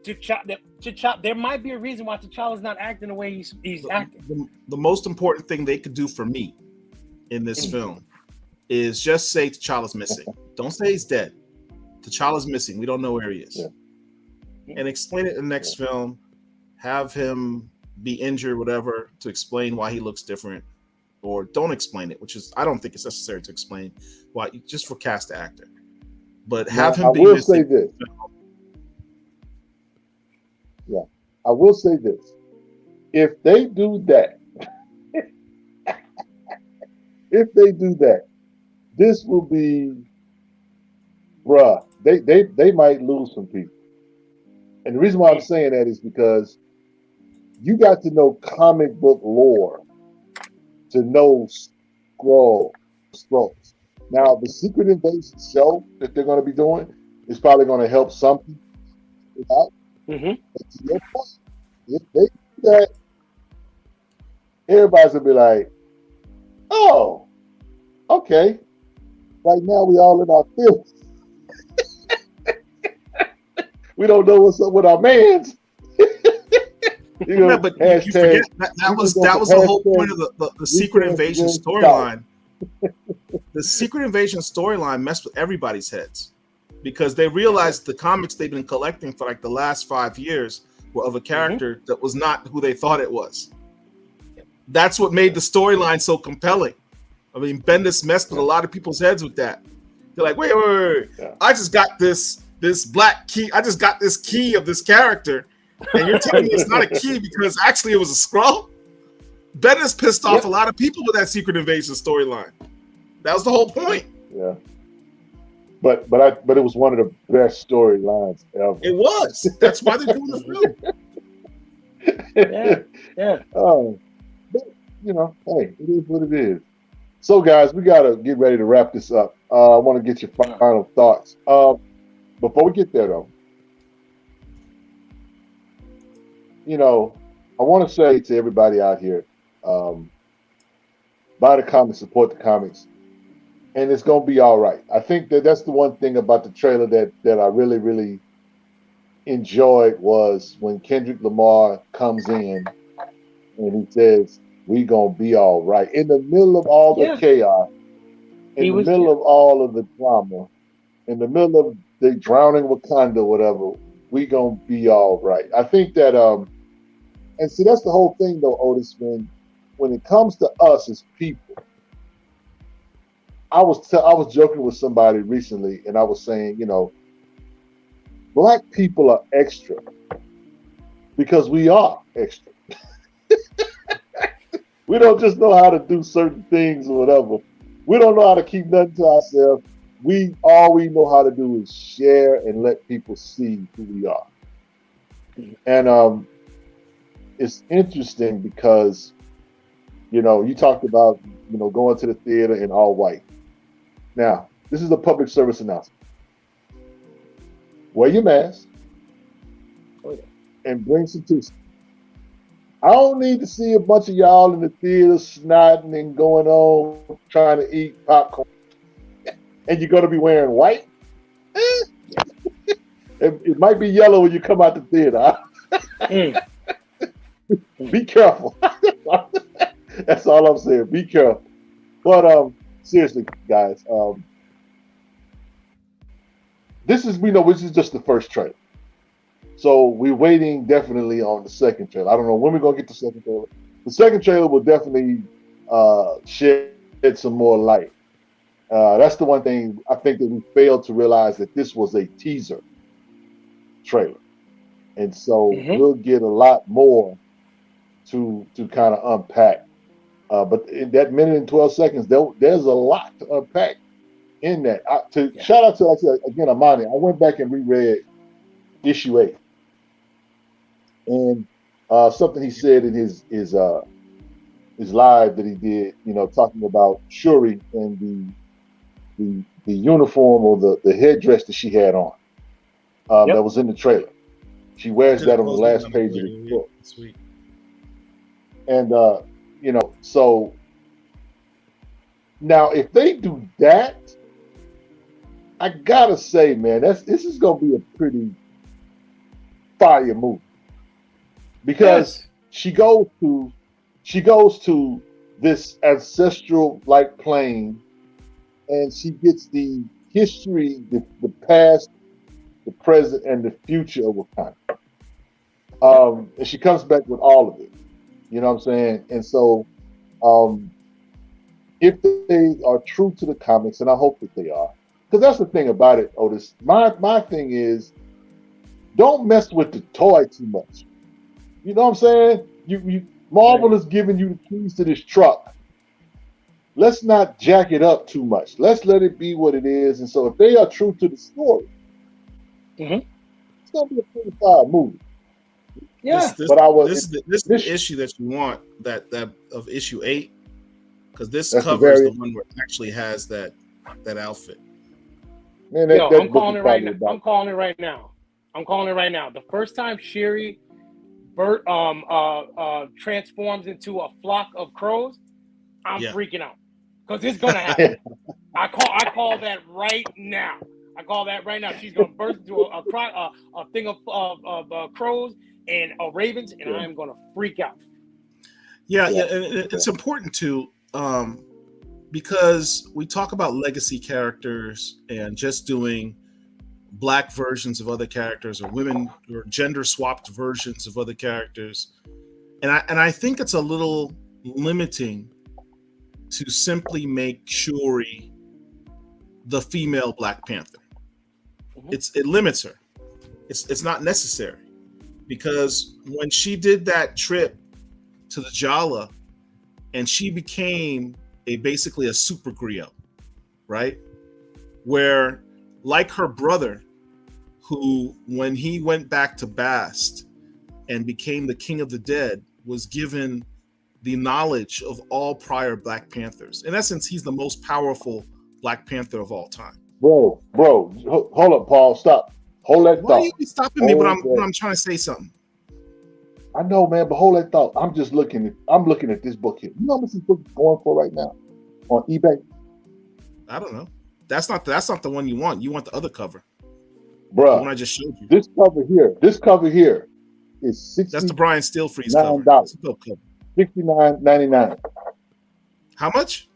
T'Challa, there might be a reason why T'Challa's not acting the way he's acting. The most important thing they could do for me in this film is just say T'Challa's missing. Don't say he's dead. T'Challa's missing. We don't know where he is. Yeah. And explain it in the next film. Have him be injured, whatever, to explain why he looks different. Or don't explain it, which is, I don't think it's necessary to explain why, just for cast the actor. But have him be missing. I will say this. Yeah. I will say this. If they do that, this will be, bruh, they might lose some people. And the reason why I'm saying that is because you got to know comic book lore to know Skrulls. Now, the Secret Invasion show that they're going to be doing is probably going to help something out. Mm-hmm. But to your point, if they do that, everybody's going to be like, oh, okay. Right now, we all in our feelings. We don't know what's up with our mans. But you forget that was the whole point of the Secret Invasion storyline. The Secret Invasion storyline messed with everybody's heads because they realized the comics they've been collecting for like the last 5 years were of a character that was not who they thought it was. That's what made the storyline so compelling. I mean, Bendis messed with a lot of people's heads with that. They're like, wait. Yeah. I just got this black key. I just got this key of this character, and you're telling me it's not a key because actually it was a Skrull? Bendis pissed off a lot of people with that Secret Invasion storyline. That was the whole point. Yeah. But it was one of the best storylines ever. It was. That's why they're doing the film. Yeah. But, you know, hey, it is what it is. So, guys, we got to get ready to wrap this up. I want to get your final thoughts. Before we get there, though, you know, I want to say to everybody out here, buy the comics, support the comics, and it's going to be all right. I think that's the one thing about the trailer that I really, really enjoyed was when Kendrick Lamar comes in and he says, "We gonna be all right." In the middle of all the chaos, in the middle of all of the drama, in the middle of the drowning Wakanda, whatever, we gonna be all right. I think that, and see, that's the whole thing, though, Otis. When it comes to us as people, I was joking with somebody recently, and I was saying, you know, Black people are extra because we are extra. We don't just know how to do certain things or whatever. We don't know how to keep nothing to ourselves. All we know how to do is share and let people see who we are. And it's interesting because, you know, you talked about, you know, going to the theater in all white. Now, this is a public service announcement. Wear your mask and bring some tissues. I don't need to see a bunch of y'all in the theater snotting and going on trying to eat popcorn. And you're going to be wearing white? It might be yellow when you come out the theater. Be careful. That's all I'm saying. Be careful. But seriously, guys, this is just the first trailer. So we're waiting definitely on the second trailer. I don't know when we're gonna get the second trailer. The second trailer will definitely shed some more light. That's the one thing I think that we failed to realize, that this was a teaser trailer, and so we'll get a lot more to kind of unpack. But in that minute and 12 seconds, there's a lot to unpack in that. Shout out to, like I said, again, Amani. I went back and reread issue 8. And something he said in his live that he did, you know, talking about Shuri and the uniform or the headdress that she had on, that was in the trailer. She wears that on the last page of the book. Sweet. And you know, so now if they do that, I gotta say, man, this is gonna be a pretty fire movie. Because she goes to this ancestral like plane, and she gets the history, the past, the present, and the future of Wakanda. And she comes back with all of it. You know what I'm saying? And so if they are true to the comics, and I hope that they are, because that's the thing about it, Otis. My thing is, don't mess with the toy too much. You know what I'm saying? Marvel is giving you the keys to this truck. Let's not jack it up too much. Let's let it be what it is. And so if they are true to the story, it's going to be a pretty fire movie. Yeah. This is the issue that you want, that of issue 8, because this covers the one where it actually has that outfit. Man, I'm calling it right now. I'm calling it right now. The first time Shuri transforms into a flock of crows, I'm freaking out, because it's gonna happen. I call that right now. She's gonna burst into a thing of crows and ravens, and I am gonna freak out. Yeah, and it's important to because we talk about legacy characters and just doing black versions of other characters or women or gender swapped versions of other characters. And I think it's a little limiting to simply make Shuri the female Black Panther. It limits her. It's not necessary, because when she did that trip to the Jala and she became basically a super griot, right? Where, like her brother, who when he went back to Bast and became the king of the dead, was given the knowledge of all prior Black Panthers. In essence, he's the most powerful Black Panther of all time. Bro, hold up, Paul. Stop. Hold that thought. Why are you stopping me when I'm trying to say something? I know, man, but hold that thought. I'm looking at this book here. You know how much this book is going for right now on eBay? I don't know. That's not the one you want. You want the other cover. Bro, the one I just showed you. This cover here is $60. That's the Brian Steele Freeze cover. $69.99. How much?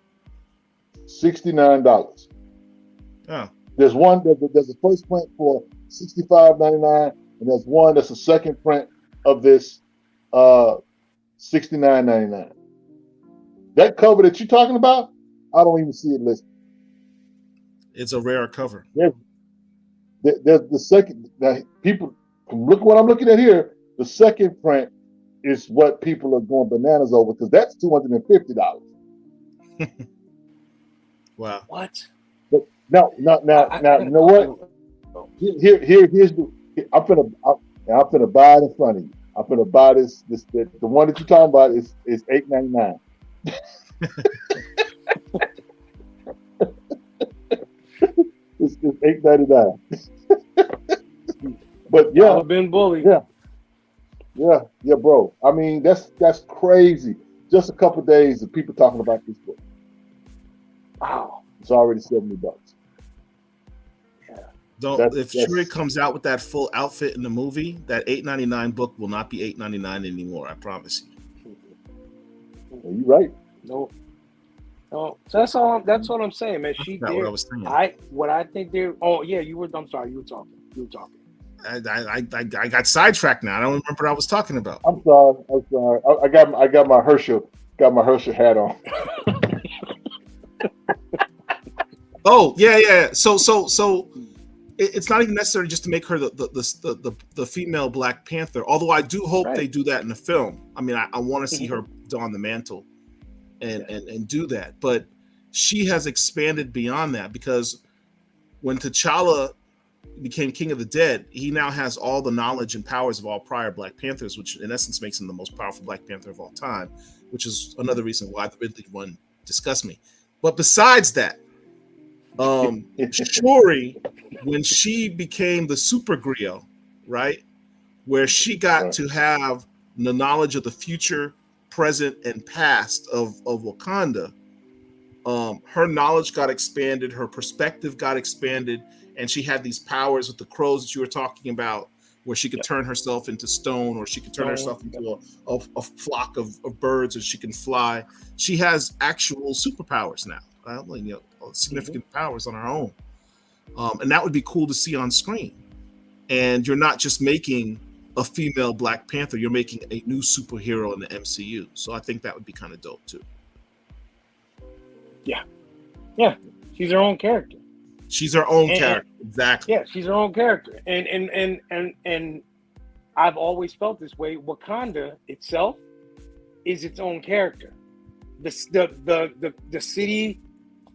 $69. Oh. There's one. There's a first print for $65.99, and there's one that's a second print of this $69.99. That cover that you're talking about, I don't even see it listed. It's a rare cover. There's the second. Now, people, look what I'm looking at here. The second print is what people are going bananas over, because that's $250. Wow. What? But now, you know what? Here's the. I'm finna buy it in front of you. I'm finna buy this. The one that you're talking about is $8.99. It's $8.99. But yeah, I've been bullied. Yeah, bro. I mean, that's crazy. Just a couple days of people talking about this book. Wow. It's already $70. Yeah. If Shuri comes out with that full outfit in the movie, that $8.99 book will not be $8.99 anymore. I promise you. Are you right? No. So that's all. That's what I'm saying, man. That's what I was saying. What I think they're. Oh yeah, you were. I'm sorry, you were talking. I got sidetracked now. I don't remember what I was talking about. I'm sorry. I got my Herschel hat on. Oh yeah. So it's not even necessary just to make her the female Black Panther. Although I do hope they do that in the film. I mean, I want to see her don the mantle and do that. But she has expanded beyond that, because when T'Challa became King of the Dead, he now has all the knowledge and powers of all prior Black Panthers, which in essence makes him the most powerful Black Panther of all time, which is another reason why the Ridley one disgusts me. But besides that, Shuri, when she became the super griot, right, where she got to have the knowledge of the future, present, and past of Wakanda, her knowledge got expanded, her perspective got expanded, and she had these powers with the crows that you were talking about, where she could turn herself into stone, or she could turn herself into a flock of birds, or she can fly. She has actual superpowers now, significant powers on her own. And that would be cool to see on screen. And you're not just making a female Black Panther, you're making a new superhero in the MCU. So I think that would be kind of dope too. Yeah. She's her own character. She's her own character. Exactly. Yeah, she's her own character. And I've always felt this way. Wakanda itself is its own character. The city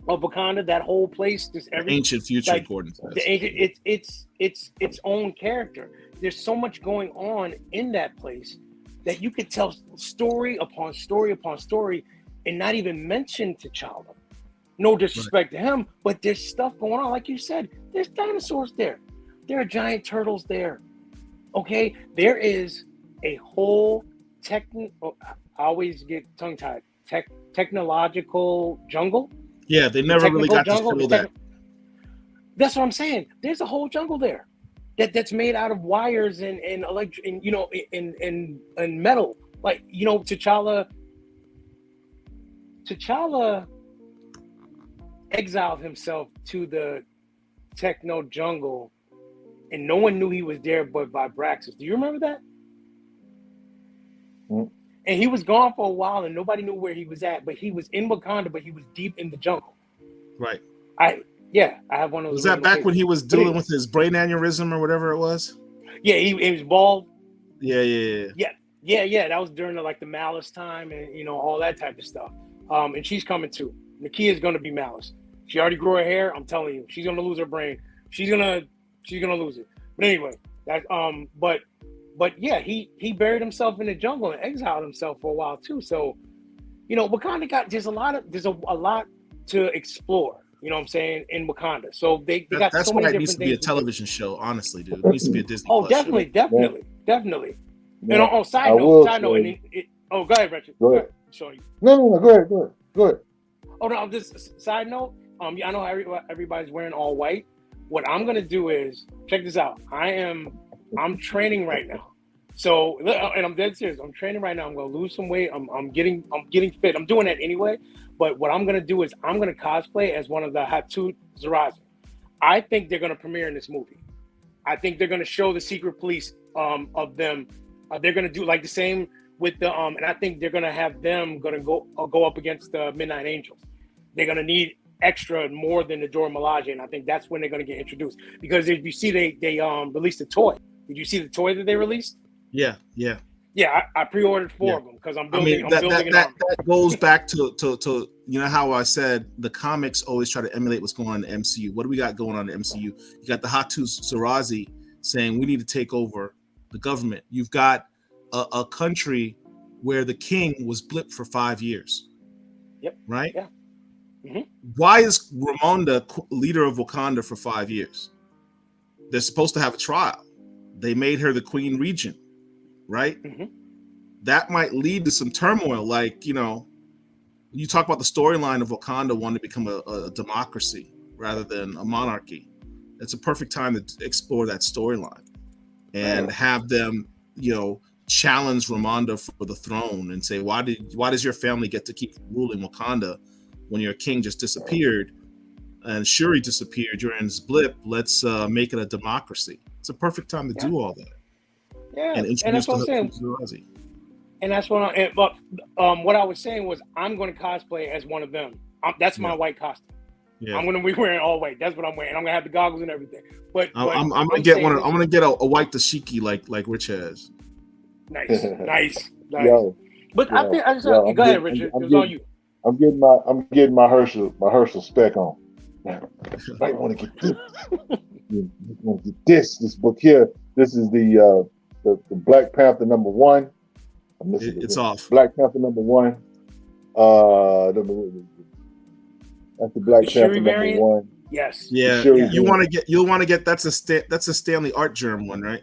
of Wakanda, that whole place, this ancient future, according to this. It's its own character. There's so much going on in that place that you could tell story upon story upon story and not even mention T'Challa. No disrespect to him, but there's stuff going on. Like you said, there's dinosaurs there. There are giant turtles there. Okay? There is a whole I always get tongue-tied. Technological jungle. Yeah, they never really got to show that. That's what I'm saying. There's a whole jungle there that's made out of wires and electric and metal. Like, T'Challa exiled himself to the techno jungle and no one knew he was there but Vibraxis. Do you remember that? Mm. And he was gone for a while, and nobody knew where he was at. But he was in Wakanda, but he was deep in the jungle. Right. I have one of those. Was that back when he was dealing anyway, with his brain aneurysm or whatever it was? Yeah, he was bald. Yeah. That was during the Malice time and all that type of stuff. And she's coming too. Nakia is gonna be Malice. She already grew her hair. I'm telling you, she's gonna lose her brain. She's gonna lose it. But anyway, that but yeah, he buried himself in the jungle and exiled himself for a while too. So, Wakanda there's a lot to explore. You know what I'm saying, in Wakanda. So they got that's so many why it different needs to things. be a television show. Honestly, dude, it needs to be a Disney. Oh, Plus definitely, show. definitely. Yeah. And on side note, go ahead, Richard. Go ahead. Show you. No, go ahead. Oh no, just side note. I know everybody's wearing all white. What I'm gonna do is check this out. I'm training right now. So, and I'm dead serious. I'm training right now. I'm gonna lose some weight. I'm getting fit. I'm doing that anyway. But what I'm gonna do is I'm gonna cosplay as one of the Hatu Zarazi. I think they're gonna premiere in this movie. I think they're gonna show the secret police of them. They're gonna do like the same with the and I think they're gonna have them go up against the Midnight Angels. They're gonna need extra more than the Dora Milaje, and I think that's when they're gonna get introduced. Because if you see they released a toy. Did you see the toy that they released? Yeah. Yeah, I pre-ordered 4 of them because I'm building. That goes back to how I said the comics always try to emulate what's going on in the MCU. What do we got going on in the MCU? You got the Hatu Zarazi saying we need to take over the government. You've got a country where the king was blipped for 5 years. Yep. Right. Yeah. Mm-hmm. Why is Ramonda leader of Wakanda for 5 years? They're supposed to have a trial. They made her the queen regent. Right? Mm-hmm. That might lead to some turmoil. You talk about the storyline of Wakanda wanting to become a democracy rather than a monarchy. It's a perfect time to explore that storyline and have them, challenge Ramonda for the throne and say, why does your family get to keep ruling Wakanda when your king just disappeared and Shuri disappeared during his blip? Let's make it a democracy. It's a perfect time to do all that. Yeah, and that's what I'm saying. And that's what what I was saying was I'm going to cosplay as one of them. That's my white costume. Yeah. I'm going to be wearing all white. That's what I'm wearing. I'm going to have the goggles and everything. But I'm going to get one. I'm going to get a white dashiki like Rich has. Nice. Yo, but I think go ahead, Richard. It was on you. I'm getting my Herschel spec on. I want to get this. You want to get this book here. This is the Black Panther #1. It's off. Black Panther #1. That's the Black Panther #1. Yes. Yeah. You'll want to get that's a Stanley Art Germ one, right?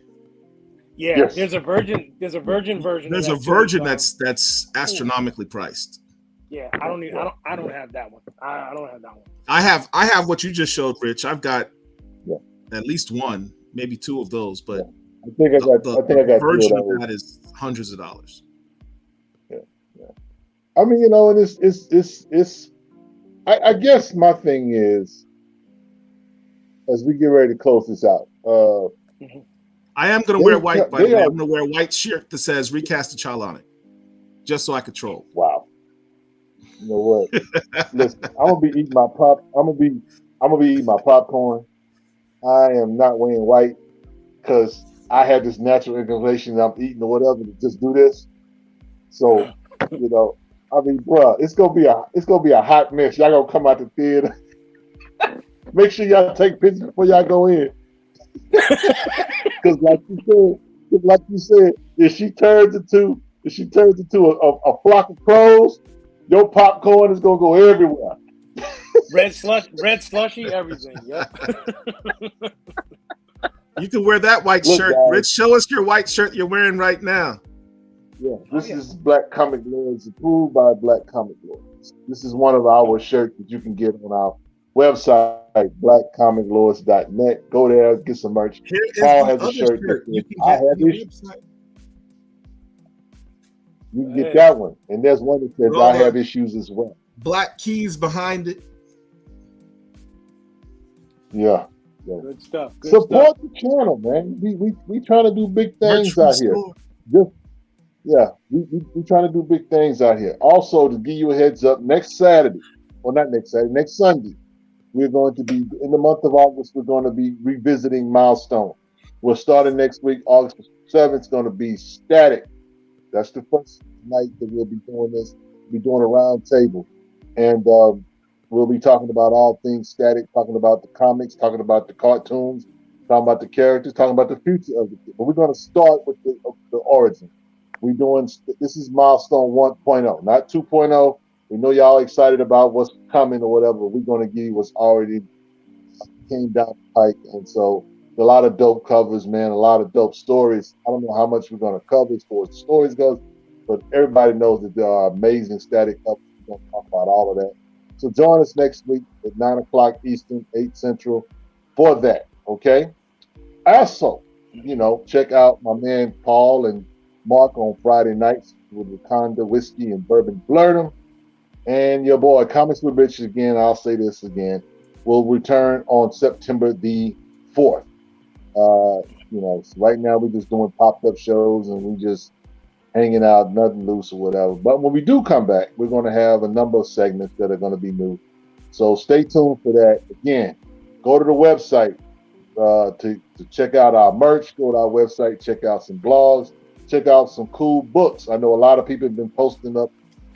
Yeah. Yes. There's a virgin version. There's a virgin that's astronomically priced. Yeah, I don't have that one. I don't have that one. I have what you just showed, Rich. I've got at least one, maybe 2 of those, but I think I got the version of that is hundreds of dollars. Yeah. I mean, and it's I guess my thing is, as we get ready to close this out, I am going to wear white, by the way. I'm going to wear a white shirt that says recast T'Challa on it, just so I can troll. Wow. You know what? Listen, I'm gonna be eating my popcorn. I am not wearing white because I have this natural inclination that I'm eating or whatever to just do this. So, I mean, bruh, it's gonna be a hot mess. Y'all gonna come out the theater. Make sure y'all take pictures before y'all go in. Because like you said, if she turns into a flock of crows, your popcorn is gonna go everywhere. Red slushy, everything. Yep. You can wear that white shirt. Guys, Rich, show us your white shirt you're wearing right now. Yeah, this is Black Comic Lords, approved by Black Comic Lords. This is one of our shirts that you can get on our website, blackcomiclords.net. Go there, get some merch. Paul has a shirt. I have issues. You can get that one. And there's one that says I have issues as well. Black keys behind it. Yeah. So Good stuff. Good support stuff. the channel, man. We trying to do big Merch things from the out here. store. Just yeah, we trying to do big things out here. Also, to give you a heads up, next Saturday, or not next Saturday, next Sunday, we're going to be in the month of August. We're going to be revisiting Milestone. We're starting next week, August 7th. It's going to be Static. That's the first night that we'll be doing this. We'll be doing a round table, and we'll be talking about all things Static, talking about the comics, talking about the cartoons, talking about the characters, talking about the future of the kid. But we're going to start with the origin. We're doing this is milestone 1.0, not 2.0. We know y'all excited about what's coming or whatever. But we're going to give you what's already came down the pike, and so a lot of dope covers, man. A lot of dope stories. I don't know how much we're going to cover as far as the stories goes, but everybody knows that there are amazing Static covers. We're going to talk about all of that. So join us next week at 9 o'clock Eastern, 8 Central for that. Okay. Also, check out my man Paul and Mark on Friday nights with Wakanda Whiskey and Bourbon Blurtum. And your boy, Comics with Rich again, I'll say this again, will return on September the 4th. So right now we're just doing pop-up shows and we just hanging out, nothing loose or whatever. But when we do come back, we're going to have a number of segments that are going to be new. So stay tuned for that. Again, go to the website to check out our merch. Go to our website, check out some blogs, check out some cool books. I know a lot of people have been posting up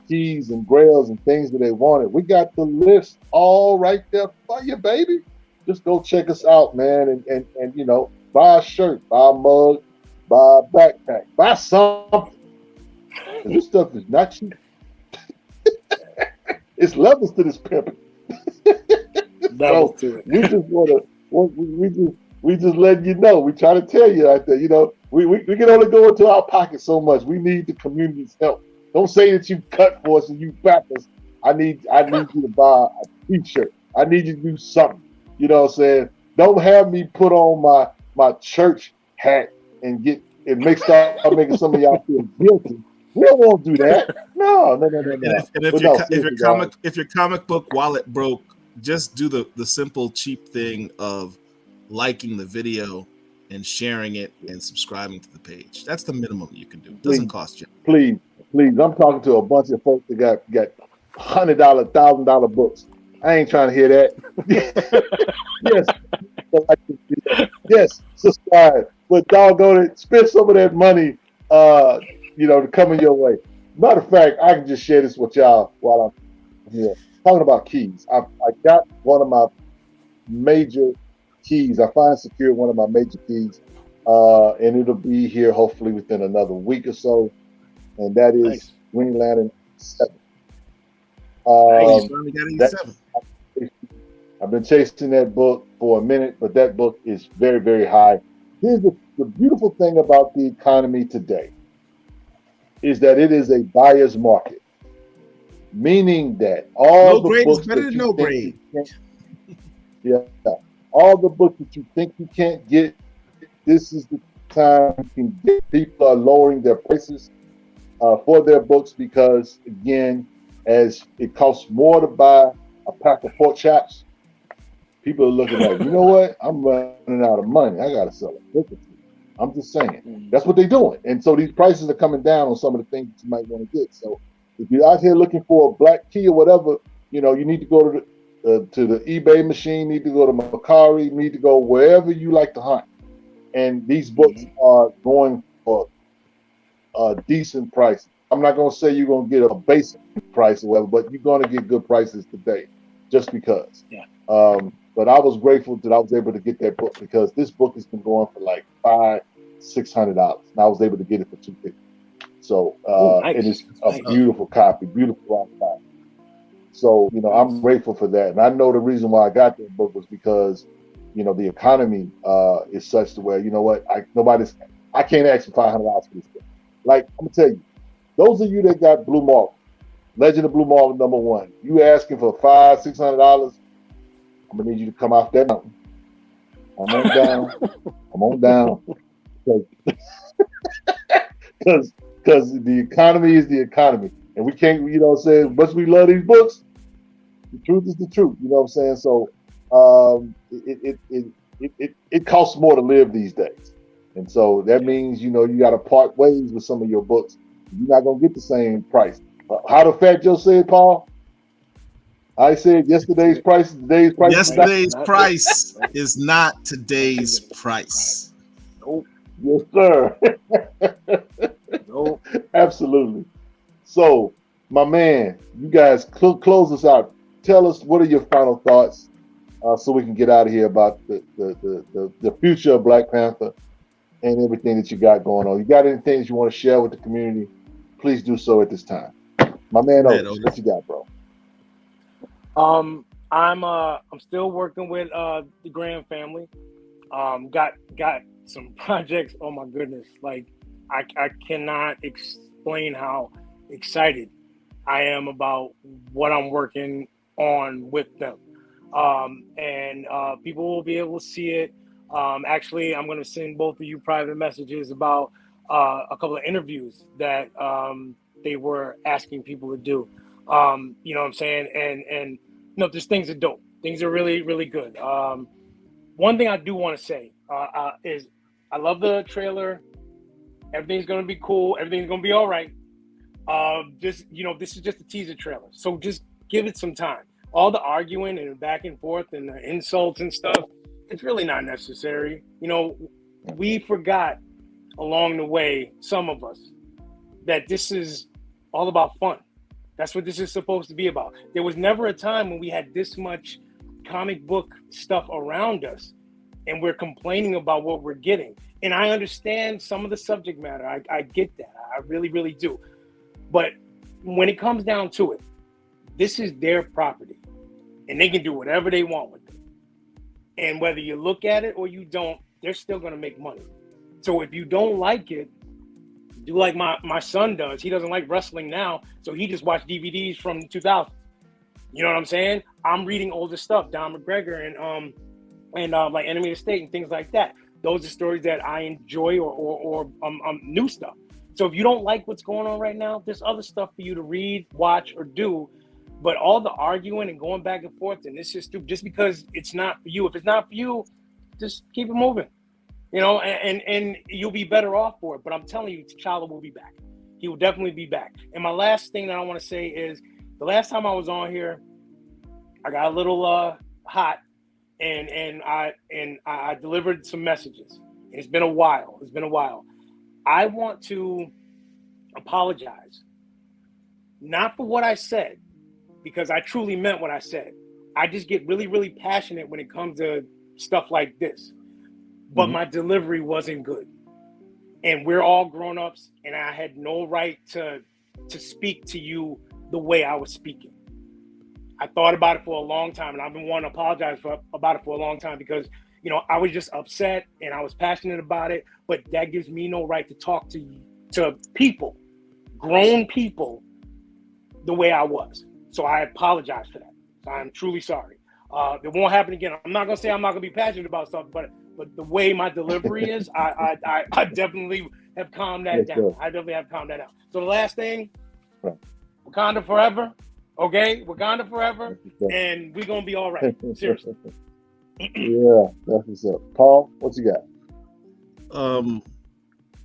keys and grails and things that they wanted. We got the list all right there for you, baby. Just go check us out, man, and buy a shirt, buy a mug, buy a backpack, buy something. This stuff is not cheap. It's levels to this pimping. So we just we just letting you know. We try to tell you out there. We can only go into our pocket so much. We need the community's help. Don't say that you cut for us and you back us. I need you to buy a t-shirt. I need you to do something. You know what I'm saying? Don't have me put on my church hat and start making some of y'all feel guilty. We don't want to do that. No. And if your comic book wallet broke, just do the simple cheap thing of liking the video and sharing it and subscribing to the page. That's the minimum you can do. It doesn't cost you. Please. I'm talking to a bunch of folks that got $100, $1,000 books. I ain't trying to hear that. Yes, subscribe. But doggone it, spend some of that money, to come in your way. Matter of fact, I can just share this with y'all while I'm here. Talking about keys. I got one of my major keys. I find secured one of my major keys, and it'll be here hopefully within another week or so. And that is Green Lantern 7. I've been chasing that book for a minute, but that book is very, very high. Here's the beautiful thing about the economy today is that it is a buyer's market, meaning that all the books that you think all the books that you think you can't get, this is the time you can get. People are lowering their prices for their books because, again, as it costs more to buy a pack of pork chops, people are looking like, you know what? I'm running out of money. I got to sell a book. I'm just saying. That's what they're doing. And so these prices are coming down on some of the things that you might want to get. So if you're out here looking for a black key or whatever, you need to go to the eBay machine, need to go to Mercari, need to go wherever you like to hunt. And these books are going for decent prices. I'm not going to say you're going to get a basic price or whatever, but you're going to get good prices today just because. Yeah. But I was grateful that I was able to get that book because this book has been going for like $500-$600, and I was able to get it for $250. So nice. And it's a beautiful copy, beautiful copy. So I'm grateful for that, and I know the reason why I got that book was because the economy is such to where I can't ask for $500 for this book. Like I'm gonna tell you, those of you that got Blue Mark, Legend of Blue Mark #1, you asking for $500-$600. I'm gonna need you to come off that mountain. I'm on down. Because the economy is the economy. And we can't, much we love these books, the truth is the truth. You know what I'm saying? So it costs more to live these days. And so that means, you got to part ways with some of your books. You're not going to get the same price. How the Fat Joe said, Paul? I said yesterday's price is today's price. Yesterday's price is not today's price. Nope. Yes, sir. Nope. Absolutely. So, my man, you guys close us out. Tell us, what are your final thoughts so we can get out of here about the future of Black Panther and everything that you got going on. You got anything that you want to share with the community? Please do so at this time. My man, Otis, what you got, bro? I'm still working with the Graham family. Got some projects. Oh my goodness! Like I cannot explain how excited I am about what I'm working on with them. And people will be able to see it. Actually, I'm going to send both of you private messages about a couple of interviews that they were asking people to do. You know what I'm saying? And these things are dope. Things are really, really good. One thing I do want to say is I love the trailer. Everything's going to be cool. Everything's going to be all right. This is just a teaser trailer. So just give it some time. All the arguing and back and forth and the insults and stuff, it's really not necessary. We forgot along the way, some of us, that this is all about fun. That's what this is supposed to be about. There was never a time when we had this much comic book stuff around us and we're complaining about what we're getting. And I understand some of the subject matter. I get that. I really, really do. But when it comes down to it, this is their property and they can do whatever they want with it. And whether you look at it or you don't, they're still going to make money. So if you don't like it, do like my son does. He doesn't like wrestling now, so he just watched DVDs from 2000. You know what I'm saying? I'm reading older stuff, Don McGregor and like Enemy of the State and things like that. Those are stories that I enjoy or new stuff. So if you don't like what's going on right now, there's other stuff for you to read, watch, or do. But all the arguing and going back and forth, and this is stupid just because it's not for you. If it's not for you, just keep it moving. And you'll be better off for it. But I'm telling you, T'Challa will be back. He will definitely be back. And my last thing that I want to say is the last time I was on here, I got a little hot and I delivered some messages. It's been a while. I want to apologize, not for what I said, because I truly meant what I said. I just get really, really passionate when it comes to stuff like this. But my delivery wasn't good. And we're all grown-ups, and I had no right to speak to you the way I was speaking. I thought about it for a long time, and I've been wanting to apologize about it for a long time because, I was just upset and I was passionate about it, but that gives me no right to talk to people, grown people, the way I was. So I apologize for that. I'm truly sorry. It won't happen again. I'm not going to say I'm not going to be passionate about stuff, but the way my delivery is, I definitely have calmed that down. Sure. I definitely have calmed that down. So the last thing, Wakanda Forever, okay? Wakanda Forever, and we're going to be all right. Seriously. Yeah, that's what's up. Paul, what you got?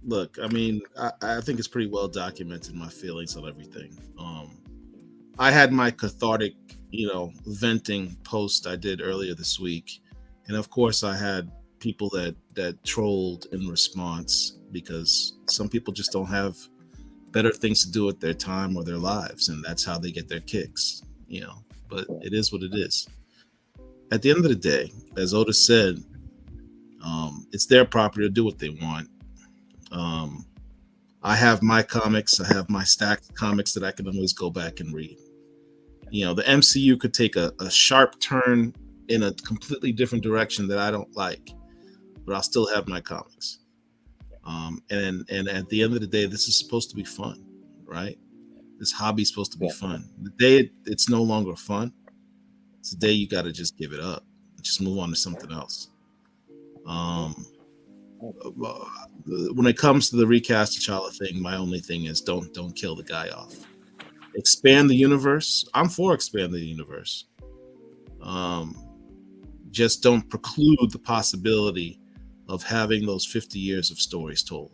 Look, I mean, I think it's pretty well documented, my feelings on everything. I had my cathartic, venting post I did earlier this week. And of course, I had people that trolled in response because some people just don't have better things to do with their time or their lives. And that's how they get their kicks, but it is what it is. At the end of the day, as Otis said, it's their property to do what they want. I have my comics. I have my stacked comics that I can always go back and read. The MCU could take a sharp turn in a completely different direction that I don't like, but I'll still have my comics. And at the end of the day, this is supposed to be fun, right? This hobby is supposed to be fun. The day it's no longer fun, it's the day you got to just give it up, just move on to something else. When it comes to the recast T'Challa thing, my only thing is don't kill the guy off. Expand the universe. I'm for expanding the universe. just don't preclude the possibility of having those 50 years of stories told.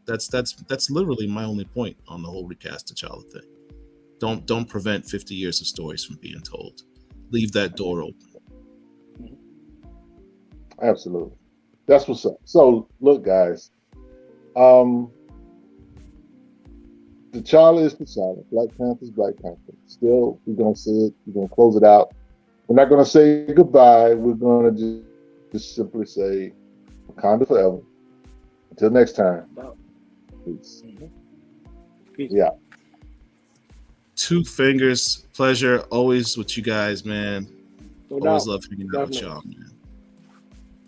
That's literally my only point on the whole recast T'Challa thing. Don't prevent 50 years of stories from being told. Leave that door open. Absolutely. That's what's up. So look, guys, T'Challa is T'Challa. Black Panther's Black Panther. Still, we're gonna say it. We're gonna close it out. We're not gonna say goodbye. We're gonna just simply say Wakanda forever. Until next time. Peace. Peace. Yeah. Two fingers. Pleasure always with you guys, man. No Always doubt. love hanging out with y'all, man.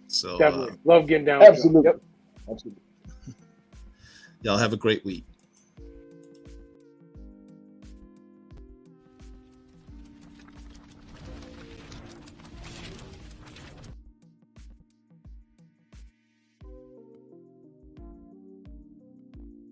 So Definitely. Love getting down. Absolutely. Yep. Absolutely. Y'all have a great week.